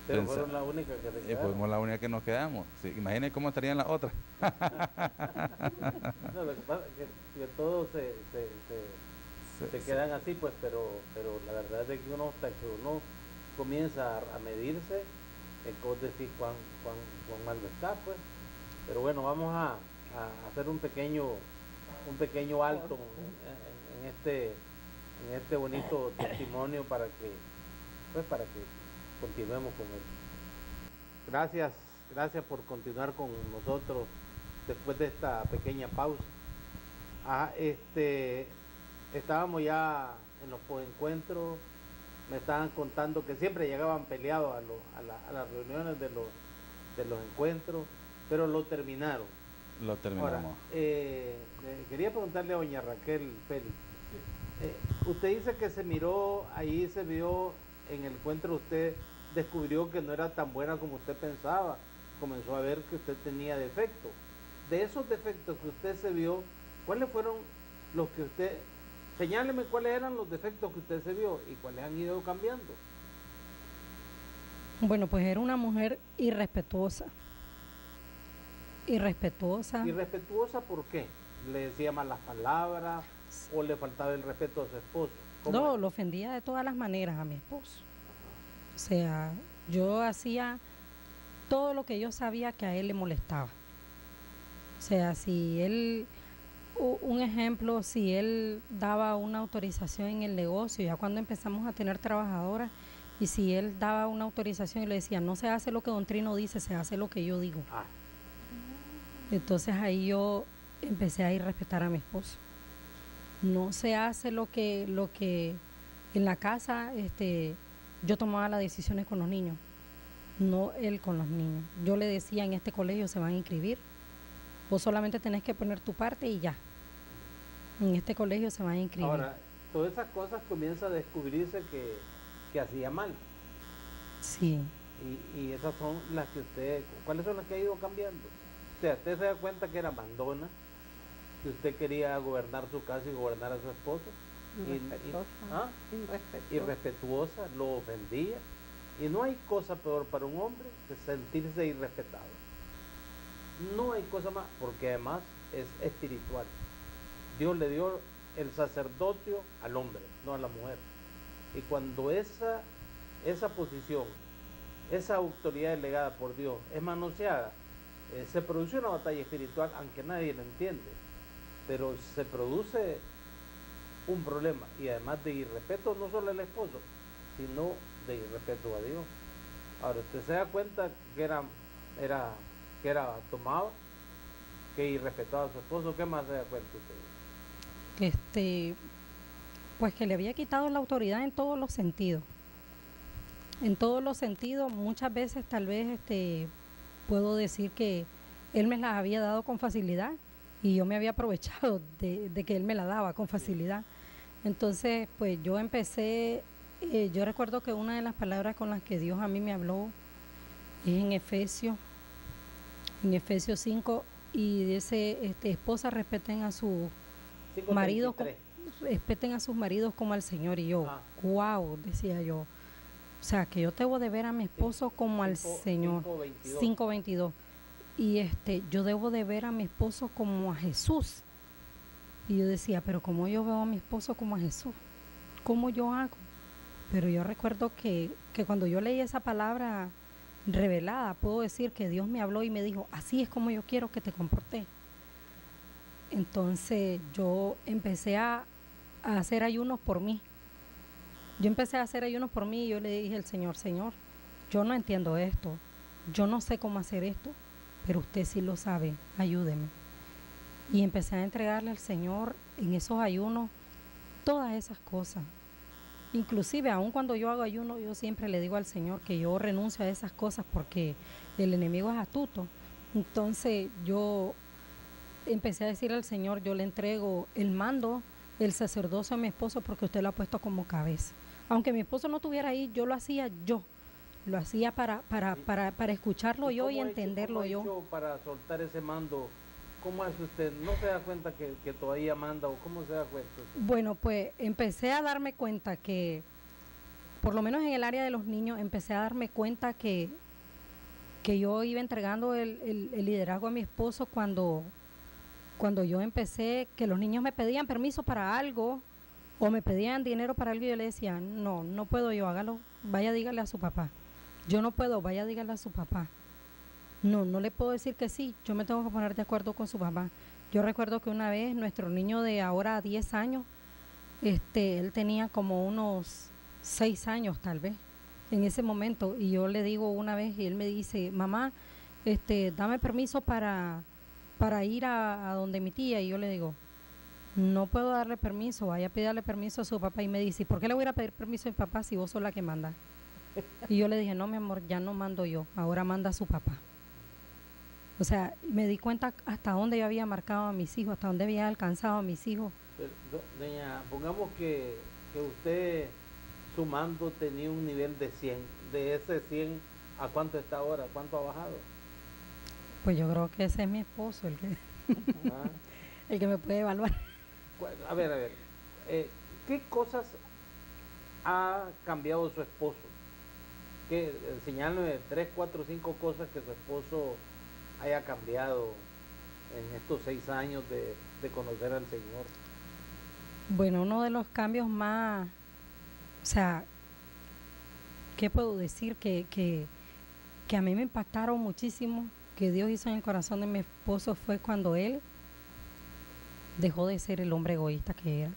Speaker 2: Pero fueron la única que se quedaron.
Speaker 3: Fuimos la única que nos quedamos. Sí, imaginen cómo estarían las otras.
Speaker 2: No, lo que pasa es que todos se quedan así, pues, pero la verdad es que hasta que uno comienza a medirse, vos decís cuán mal está, pues. Pero bueno, vamos a hacer un pequeño alto en este bonito testimonio para que continuemos con él. Gracias por continuar con nosotros después de esta pequeña pausa. Estábamos ya en los encuentros, me estaban contando que siempre llegaban peleados a las reuniones de los encuentros, pero lo terminaron.
Speaker 3: Lo terminamos.
Speaker 2: Ahora, quería preguntarle a doña Raquel Félix. Usted dice que se vio en el encuentro, usted descubrió que no era tan buena como usted pensaba, comenzó a ver que usted tenía defectos. De esos defectos que usted se vio, ¿cuáles fueron los que usted, señáleme cuáles eran los defectos que usted se vio y cuáles han ido cambiando?
Speaker 4: Bueno, pues era una mujer irrespetuosa. ¿Irrespetuosa por
Speaker 2: qué? ¿Le decía malas palabras o le faltaba el respeto a su esposo?
Speaker 4: No, lo ofendía de todas las maneras a mi esposo. O sea, yo hacía todo lo que yo sabía que a él le molestaba. O sea, si él, un ejemplo, si él daba una autorización en el negocio, ya cuando empezamos a tener trabajadoras, y si él daba una autorización y le decía, no se hace lo que don Trino dice, se hace lo que yo digo. Entonces ahí yo empecé a irrespetar a mi esposo. No se hace lo que en la casa yo tomaba las decisiones con los niños, no él con los niños. Yo le decía, en este colegio se van a inscribir, vos solamente tenés que poner tu parte y ya. En este colegio se van a inscribir.
Speaker 2: Ahora, todas esas cosas comienza a descubrirse que hacía mal.
Speaker 4: Sí.
Speaker 2: Y esas son las que ¿cuáles son las que ha ido cambiando? O sea, usted se da cuenta que era mandona, que usted quería gobernar su casa y gobernar a su esposo. Irrespetuosa, lo ofendía. Y no hay cosa peor para un hombre que sentirse irrespetado. No hay cosa más, porque además es espiritual. Dios le dio el sacerdocio al hombre, no a la mujer. Y cuando esa posición, esa autoridad delegada por Dios es manoseada, se produce una batalla espiritual, aunque nadie la entiende, pero se produce un problema, y además de irrespeto no solo al esposo, sino de irrespeto a Dios. Ahora, usted se da cuenta que era tomado, que irrespetaba a su esposo. ¿Qué más se da cuenta usted?
Speaker 4: Pues que le había quitado la autoridad en todos los sentidos. En todos los sentidos, muchas veces tal vez puedo decir que él me las había dado con facilidad y yo me había aprovechado de que él me la daba con facilidad. Entonces, pues yo empecé, yo recuerdo que una de las palabras con las que Dios a mí me habló es en Efesios 5, y dice, esposas respeten a sus maridos,
Speaker 2: 5:23.
Speaker 4: respeten a sus maridos como al Señor. Y yo, wow, decía yo, o sea, que yo debo de ver a mi esposo como al Señor. 5:22. Y yo debo de ver a mi esposo como a Jesús. Y yo decía, pero ¿cómo yo veo a mi esposo como a Jesús? ¿Cómo yo hago? Pero yo recuerdo que cuando yo leí esa palabra revelada, puedo decir que Dios me habló y me dijo, así es como yo quiero que te comportes. Entonces yo empecé a hacer ayunos por mí. Yo empecé a hacer ayunos por mí y yo le dije al Señor, Señor, yo no entiendo esto, yo no sé cómo hacer esto, pero usted sí lo sabe, ayúdeme. Y empecé a entregarle al Señor en esos ayunos todas esas cosas. Inclusive, aun cuando yo hago ayuno, yo siempre le digo al Señor que yo renuncio a esas cosas porque el enemigo es astuto. Entonces yo empecé a decir al Señor, yo le entrego el mando, el sacerdocio a mi esposo porque usted lo ha puesto como cabeza. Aunque mi esposo no estuviera ahí, yo lo hacía yo. Lo hacía para escucharlo yo y entenderlo yo.
Speaker 2: ¿Cómo ha hecho para soltar ese mando? ¿Cómo hace usted? ¿No se da cuenta que todavía manda o cómo se da cuenta usted?
Speaker 4: Bueno, pues empecé a darme cuenta que, por lo menos en el área de los niños, empecé a darme cuenta que yo iba entregando el liderazgo a mi esposo cuando yo empecé, que los niños me pedían permiso para algo o me pedían dinero para algo y yo le decía, no puedo yo, hágalo, vaya dígale a su papá. Yo no puedo, vaya dígale a su papá. No le puedo decir que sí, yo me tengo que poner de acuerdo con su papá. Yo recuerdo que una vez nuestro niño de ahora 10 años, él tenía como unos 6 años tal vez en ese momento y yo le digo una vez y él me dice, mamá, dame permiso para ir a donde mi tía, y yo le digo, no puedo darle permiso, vaya a pedirle permiso a su papá. Y me dice, ¿por qué le voy a ir a pedir permiso a mi papá si vos sos la que manda? Y yo le dije, no mi amor, ya no mando yo, ahora manda su papá. O sea, me di cuenta hasta dónde yo había marcado a mis hijos, hasta dónde había alcanzado a mis hijos.
Speaker 2: Pero, doña, pongamos que usted sumando tenía un nivel de 100. De ese 100, ¿a cuánto está ahora? ¿Cuánto ha bajado?
Speaker 4: Pues yo creo que ese es mi esposo, el que me puede evaluar.
Speaker 2: A ver, ¿qué cosas ha cambiado su esposo? Señálame 3, 4, 5 cosas que su esposo haya cambiado en estos 6 años de conocer al Señor.
Speaker 4: Bueno, uno de los cambios más, o sea, ¿qué puedo decir? Que a mí me impactaron muchísimo, que Dios hizo en el corazón de mi esposo, fue cuando él dejó de ser el hombre egoísta que era.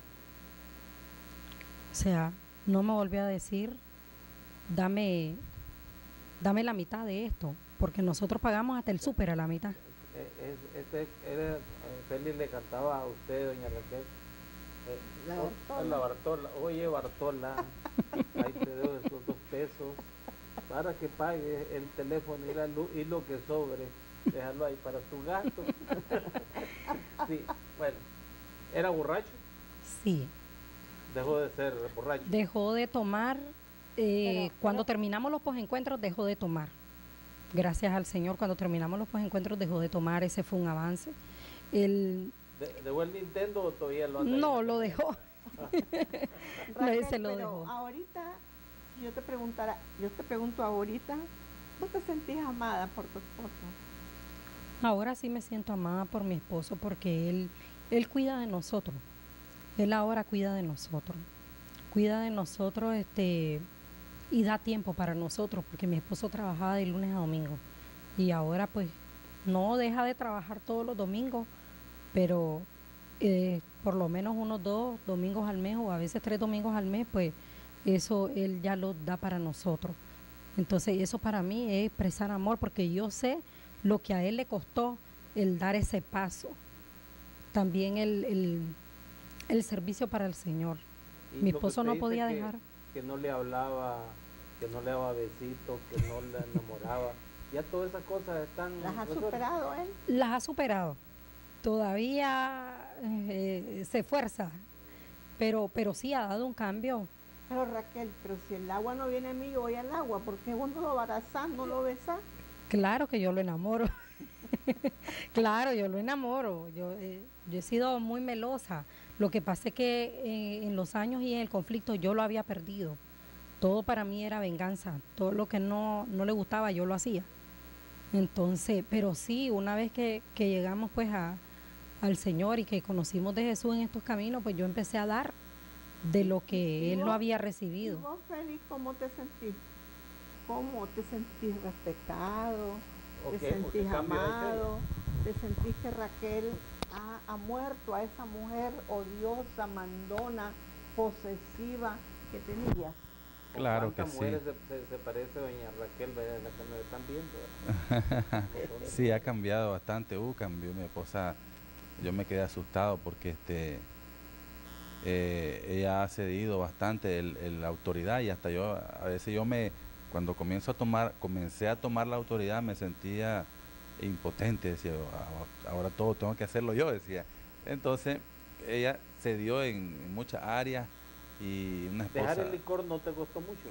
Speaker 4: O sea, no me volvió a decir, dame la mitad de esto, porque nosotros pagamos hasta el súper a la mitad.
Speaker 2: Félix le cantaba a usted, doña Raquel. La Bartola. Oye, Bartola, ahí te debo esos 2 pesos para que pagues el teléfono y la luz y lo que sobre, déjalo ahí para tu gasto. Sí, bueno, ¿era borracho?
Speaker 4: Sí.
Speaker 2: Dejó de ser borracho.
Speaker 4: Dejó de tomar, cuando terminamos los posencuentros dejó de tomar. Gracias al Señor, cuando terminamos los posencuentros dejó de tomar, ese fue un avance.
Speaker 2: ¿Dejó el Nintendo o todavía lo anda?
Speaker 4: No, lo dejó.
Speaker 5: Raquel,
Speaker 4: Se lo
Speaker 5: pero
Speaker 4: dejó.
Speaker 5: ahorita, yo te pregunto ahorita, ¿tú te sentís amada por tu esposo?
Speaker 4: Ahora sí me siento amada por mi esposo porque él cuida de nosotros. Él ahora cuida de nosotros. Cuida de nosotros y da tiempo para nosotros porque mi esposo trabajaba de lunes a domingo y ahora pues no deja de trabajar todos los domingos, pero por lo menos unos 2 domingos al mes o a veces 3 domingos al mes pues eso Él ya lo da para nosotros. Entonces eso para mí es expresar amor, porque yo sé lo que a Él le costó el dar ese paso. También el servicio para el Señor.
Speaker 2: Y
Speaker 4: Mi
Speaker 2: lo que
Speaker 4: esposo
Speaker 2: usted
Speaker 4: no
Speaker 2: dice
Speaker 4: podía dejar.
Speaker 2: que no le hablaba, que no le daba besitos, que no le enamoraba. Ya todas esas cosas están
Speaker 5: ¿Las ha
Speaker 2: resueltas.
Speaker 5: superado él?
Speaker 4: Las ha superado. Todavía se esfuerza, pero sí ha dado un cambio.
Speaker 5: Pero Raquel, pero si el agua no viene a mí, yo voy al agua. ¿Por qué vos no lo abrazás, no lo besás?
Speaker 4: Claro que yo lo enamoro. Claro, yo lo enamoro. Yo he sido muy melosa. Lo que pasa es que en los años y en el conflicto yo lo había perdido. Todo para mí era venganza. Todo lo que no le gustaba yo lo hacía. Entonces, pero sí, una vez que llegamos pues al Señor y que conocimos de Jesús en estos caminos, pues yo empecé a dar de lo que Él no había
Speaker 5: ¿Y
Speaker 4: recibido.
Speaker 5: vos, Félix, cómo te sentís? ¿Cómo te sentís respetado?
Speaker 2: Ok,
Speaker 5: ¿Te
Speaker 2: porque
Speaker 5: sentís
Speaker 2: cambia de
Speaker 5: amado? ¿Te sentís que Raquel ha muerto a esa mujer odiosa, mandona, posesiva que tenías?
Speaker 3: Claro que
Speaker 2: ¿Cuántas
Speaker 3: sí.
Speaker 2: mujeres se parece doña Raquel, ¿verdad? La que nos están viendo? ¿Verdad?
Speaker 3: Sí, ha cambiado bastante. Cambió mi esposa. Yo me quedé asustado porque ella ha cedido bastante la autoridad, y hasta yo, a veces cuando comencé a tomar la autoridad, me sentía impotente, decía, ahora todo tengo que hacerlo yo, decía. Entonces, ella cedió en muchas áreas, y una esposa...
Speaker 2: ¿Dejar el licor no te costó mucho?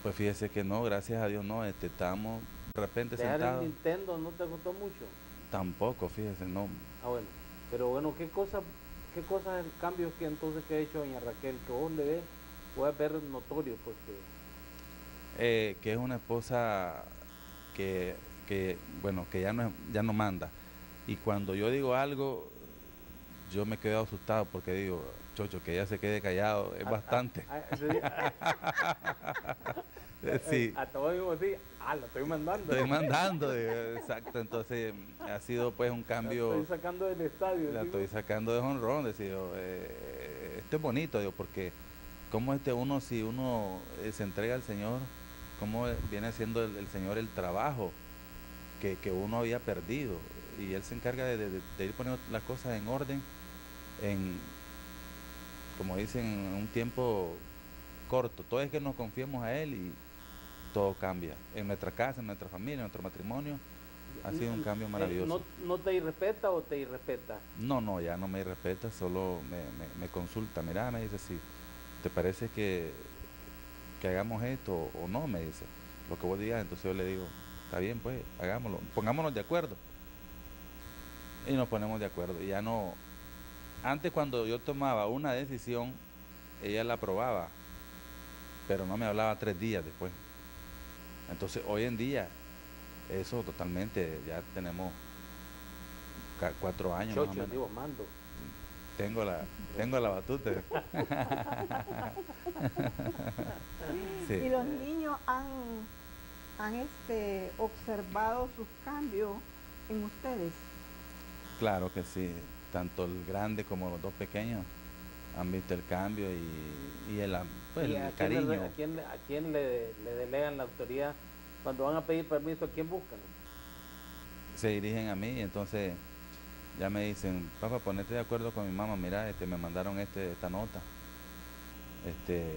Speaker 3: Pues fíjese que no, gracias a Dios no, estábamos de repente
Speaker 2: ¿Dejar
Speaker 3: sentados.
Speaker 2: el Nintendo no te costó mucho?
Speaker 3: Tampoco, fíjese, no.
Speaker 2: Ah, bueno. Pero bueno, ¿qué cosas, cambios que entonces que ha hecho doña Raquel, que vos le ves, puedes ver notorio, porque...
Speaker 3: Que es una esposa bueno, que ya no manda. Y cuando yo digo algo, yo me quedo asustado porque digo, chocho, que ella se quede callado, es bastante. Sí.
Speaker 2: A todo digo así, la estoy mandando.
Speaker 3: Estoy mandando, digo, exacto. Entonces ha sido pues un cambio.
Speaker 2: La estoy sacando del estadio.
Speaker 3: La estoy sacando de jonrón, decido. Esto es bonito, digo, porque como uno, si uno se entrega al Señor, cómo viene haciendo el Señor el trabajo que uno había perdido, y Él se encarga de ir poniendo las cosas en orden, como dicen, en un tiempo corto. Todo es que nos confiemos a Él y todo cambia. En nuestra casa, en nuestra familia, en nuestro matrimonio, ha sido un cambio maravilloso.
Speaker 2: ¿No te irrespeta o te irrespeta?
Speaker 3: No, ya no me irrespeta, solo me consulta. Mira, me dice, si te parece que hagamos esto o no, me dice, lo que vos digas. Entonces yo le digo, está bien, pues, hagámoslo, pongámonos de acuerdo. Y nos ponemos de acuerdo. Y ya no, antes cuando yo tomaba una decisión, ella la aprobaba, pero no me hablaba 3 días después. Entonces hoy en día, eso totalmente, ya tenemos 4 años más o menos.
Speaker 2: Digo, mando.
Speaker 3: Tengo la batuta. Sí.
Speaker 5: Y los niños han observado sus cambios en ustedes.
Speaker 3: Claro que sí, tanto el grande como los 2 pequeños han visto el cambio y el cariño.
Speaker 2: ¿A quién le delegan la autoridad? Cuando van a pedir permiso, ¿a quién buscan?
Speaker 3: Se dirigen a mí, entonces ya me dicen, papá, ponete de acuerdo con mi mamá, mira, me mandaron esta nota,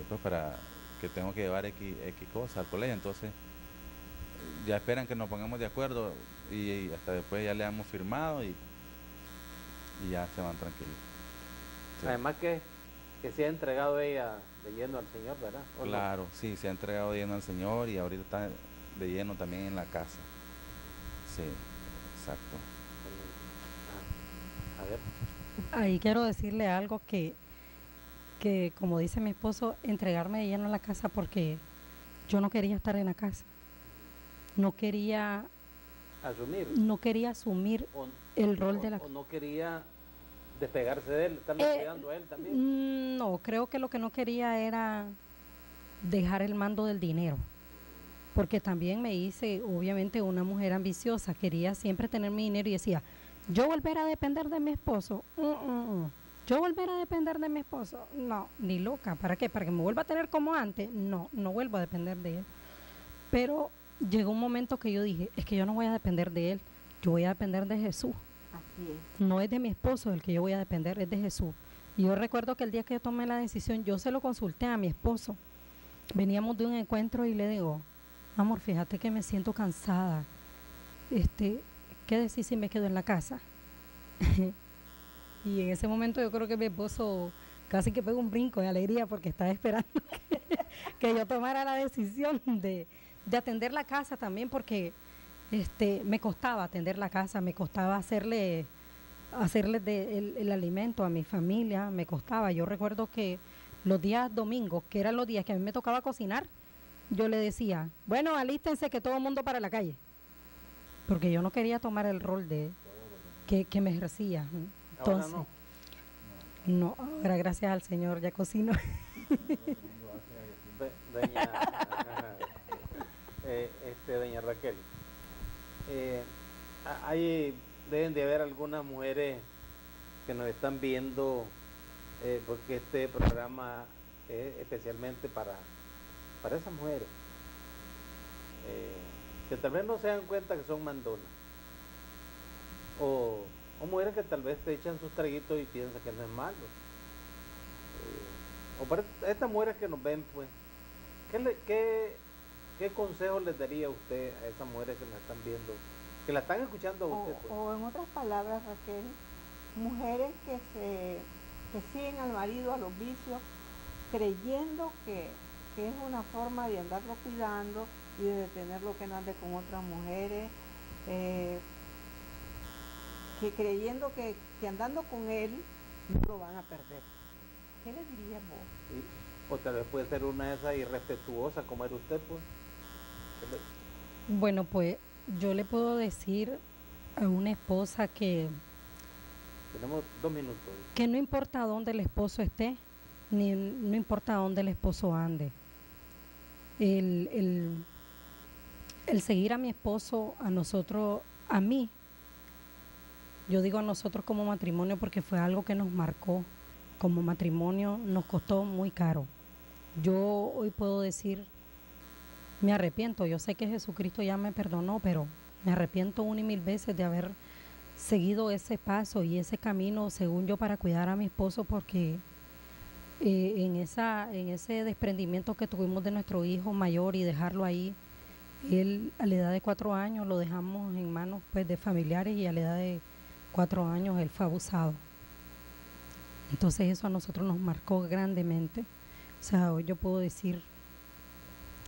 Speaker 3: pues para que tengo que llevar X cosas al colegio. Entonces ya esperan que nos pongamos de acuerdo, y hasta después ya le hemos firmado y ya se van tranquilos. Sí.
Speaker 2: Además que se ha entregado ella de lleno al Señor, ¿verdad?
Speaker 3: Claro, sí, se ha entregado de lleno al Señor, y ahorita está de lleno también en la casa. Sí, exacto.
Speaker 2: A ver.
Speaker 4: Ahí quiero decirle algo que como dice mi esposo, entregarme de lleno a la casa, porque yo no quería estar en la casa. No quería asumir el rol de la casa.
Speaker 2: ¿O no quería despegarse de él, estarle cuidando a él también?
Speaker 4: No, creo que lo que no quería era dejar el mando del dinero, porque también me hice, obviamente, una mujer ambiciosa. Quería siempre tener mi dinero y decía, yo volver a depender de mi esposo, yo ¿Yo volver a depender de mi esposo? No, ni loca. ¿Para qué? ¿Para que me vuelva a tener como antes? No, no vuelvo a depender de él. Pero llegó un momento que yo dije, es que yo no voy a depender de él, yo voy a depender de Jesús.
Speaker 5: Así es.
Speaker 4: No es de mi esposo el que yo voy a depender, es de Jesús. Y yo recuerdo que el día que yo tomé la decisión, yo se lo consulté a mi esposo. Veníamos de un encuentro y le digo, amor, fíjate que me siento cansada. ¿Qué decís si me quedo en la casa? Y en ese momento yo creo que mi esposo casi que pegó un brinco de alegría porque estaba esperando que yo tomara la decisión de atender la casa también, porque me costaba atender la casa, me costaba hacerle el alimento a mi familia, me costaba. Yo recuerdo que los días domingos, que eran los días que a mí me tocaba cocinar, yo le decía, bueno, alístense que todo el mundo para la calle, porque yo no quería tomar el rol que me ejercía. Entonces,
Speaker 2: Ahora
Speaker 4: no, ahora gracias al Señor ya cocino.
Speaker 2: Doña, doña Raquel, deben de haber algunas mujeres que nos están viendo, porque este programa es especialmente para esas mujeres, que tal vez no se dan cuenta que son mandonas, o mujeres que tal vez te echan sus traguitos y piensan que no es malo. O para estas mujeres que nos ven, pues, ¿qué consejo les daría usted a esas mujeres que nos están viendo, que la están escuchando a usted? Pues?
Speaker 5: O en otras palabras, Raquel, mujeres que siguen al marido a los vicios, creyendo que es una forma de andarlo cuidando y de detenerlo que no ande con otras mujeres, que creyendo que andando con él no lo van a perder. ¿Qué le dirías vos?
Speaker 2: O tal vez puede ser una de esas irrespetuosas como era usted, pues.
Speaker 4: Bueno, pues yo le puedo decir a una esposa que
Speaker 2: Tenemos 2 minutos.
Speaker 4: que no importa dónde el esposo esté, ni no importa dónde el esposo ande. El seguir a mi esposo, a nosotros, a mí, yo digo a nosotros como matrimonio porque fue algo que nos marcó. Como matrimonio nos costó muy caro. Yo hoy puedo decir, me arrepiento. Yo sé que Jesucristo ya me perdonó, pero me arrepiento 1,000 veces de haber seguido ese paso y ese camino, según yo, para cuidar a mi esposo, porque en ese desprendimiento que tuvimos de nuestro hijo mayor y dejarlo ahí, él a la edad de 4 años lo dejamos en manos, pues, de familiares, y a la edad de 4 años él fue abusado. Entonces eso a nosotros nos marcó grandemente. O sea, hoy yo puedo decir,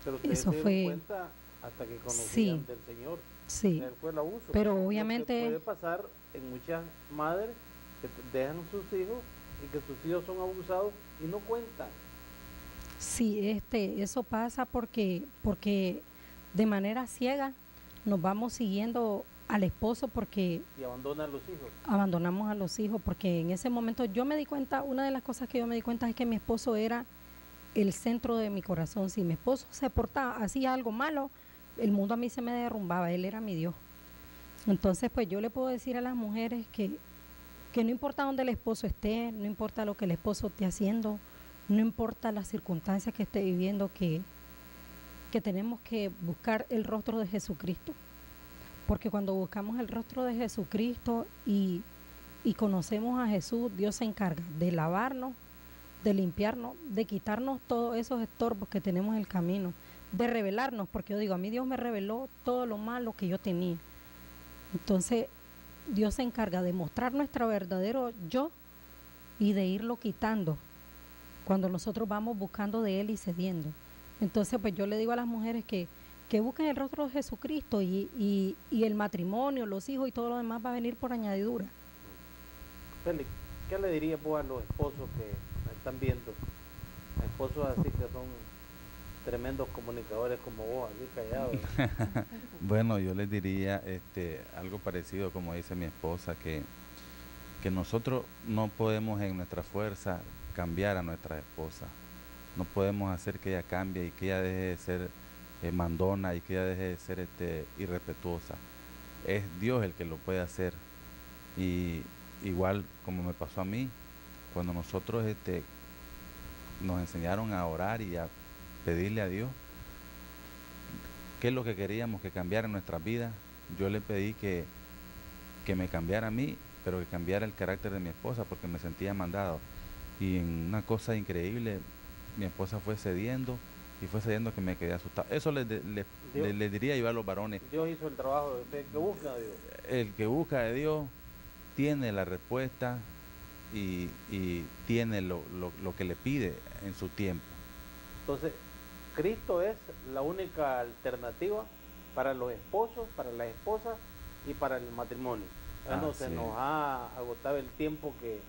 Speaker 2: Pero ustedes
Speaker 4: eso
Speaker 2: se
Speaker 4: fue...
Speaker 2: dieron cuenta hasta que conocían
Speaker 4: Sí,
Speaker 2: del Señor.
Speaker 4: sí,
Speaker 2: Fue el abuso.
Speaker 4: pero
Speaker 2: Lo que
Speaker 4: obviamente...
Speaker 2: puede pasar en muchas madres que dejan sus hijos y que sus hijos son abusados y no cuentan.
Speaker 4: Sí, eso pasa porque de manera ciega nos vamos siguiendo al esposo, porque
Speaker 2: Y abandonan a los hijos.
Speaker 4: abandonamos a los hijos, porque en ese momento yo me di cuenta, una de las cosas que yo me di cuenta es que mi esposo era el centro de mi corazón. Si mi esposo se portaba, hacía algo malo, el mundo a mí se me derrumbaba, él era mi Dios. Entonces, pues yo le puedo decir a las mujeres que no importa dónde el esposo esté, no importa lo que el esposo esté haciendo, no importa las circunstancias que esté viviendo, que tenemos que buscar el rostro de Jesucristo. Porque cuando buscamos el rostro de Jesucristo y conocemos a Jesús, Dios se encarga de lavarnos, de limpiarnos, de quitarnos todos esos estorbos que tenemos en el camino, de revelarnos, porque yo digo, a mí Dios me reveló todo lo malo que yo tenía. Entonces, Dios se encarga de mostrar nuestro verdadero yo y de irlo quitando cuando nosotros vamos buscando de Él y cediendo. Entonces, pues yo le digo a las mujeres que busquen el rostro de Jesucristo y el matrimonio, los hijos y todo lo demás va a venir por añadidura.
Speaker 2: Félix, ¿qué le dirías vos a los esposos que me están viendo? Esposos así que son tremendos comunicadores como vos, así callados.
Speaker 3: Bueno, yo les diría algo parecido como dice mi esposa, que nosotros no podemos en nuestra fuerza cambiar a nuestra esposa. No podemos hacer que ella cambie y que ella deje de ser mandona y que ella deje de ser irrespetuosa. Es Dios el que lo puede hacer. Y igual como me pasó a mí, cuando nosotros nos enseñaron a orar y a pedirle a Dios qué es lo que queríamos que cambiara en nuestras vidas, yo le pedí que me cambiara a mí, pero que cambiara el carácter de mi esposa, porque me sentía mandado. Y en una cosa increíble, mi esposa fue cediendo que me quedé asustado. Eso le diría yo a los varones.
Speaker 2: Dios hizo el trabajo de que busca a Dios.
Speaker 3: El que busca a Dios tiene la respuesta y tiene lo que le pide en su tiempo.
Speaker 2: Entonces, Cristo es la única alternativa para los esposos, para las esposas y para el matrimonio. Bueno, se nos ha agotado el tiempo, que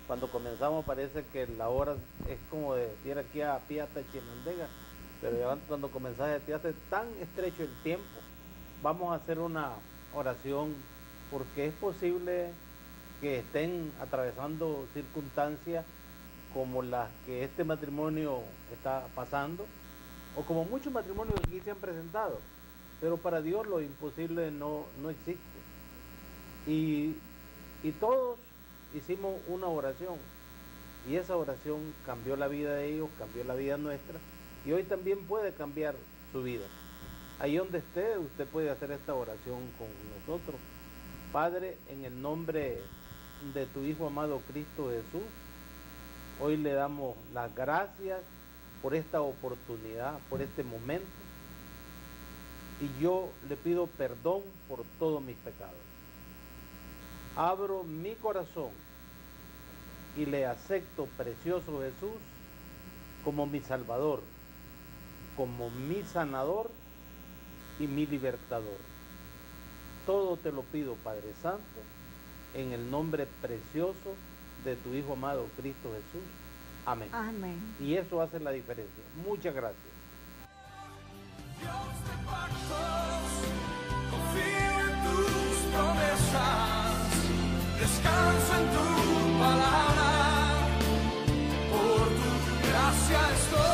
Speaker 2: cuando comenzamos parece que la hora es como de ir aquí a Piata Chinandega, pero ya cuando comenzás ya es tan estrecho el tiempo. Vamos a hacer una oración, porque es posible que estén atravesando circunstancias como las que este matrimonio está pasando, o como muchos matrimonios que aquí se han presentado, pero para Dios lo imposible no existe. Y todos hicimos una oración, y esa oración cambió la vida de ellos, cambió la vida nuestra, y hoy también puede cambiar su vida. Ahí donde esté, usted puede hacer esta oración con nosotros. Padre, en el nombre de tu Hijo amado Cristo Jesús, hoy le damos las gracias por esta oportunidad, por este momento, y yo le pido perdón por todos mis pecados. Abro mi corazón y le acepto, precioso Jesús, como mi Salvador, como mi sanador y mi libertador. Todo te lo pido, Padre Santo, en el nombre precioso de tu Hijo amado Cristo Jesús. Amén.
Speaker 5: Amén.
Speaker 2: Y eso hace la diferencia. Muchas gracias.
Speaker 1: Dios de pactos, confío en tus promesas, descanso en tu palabra, por tu gracia estoy.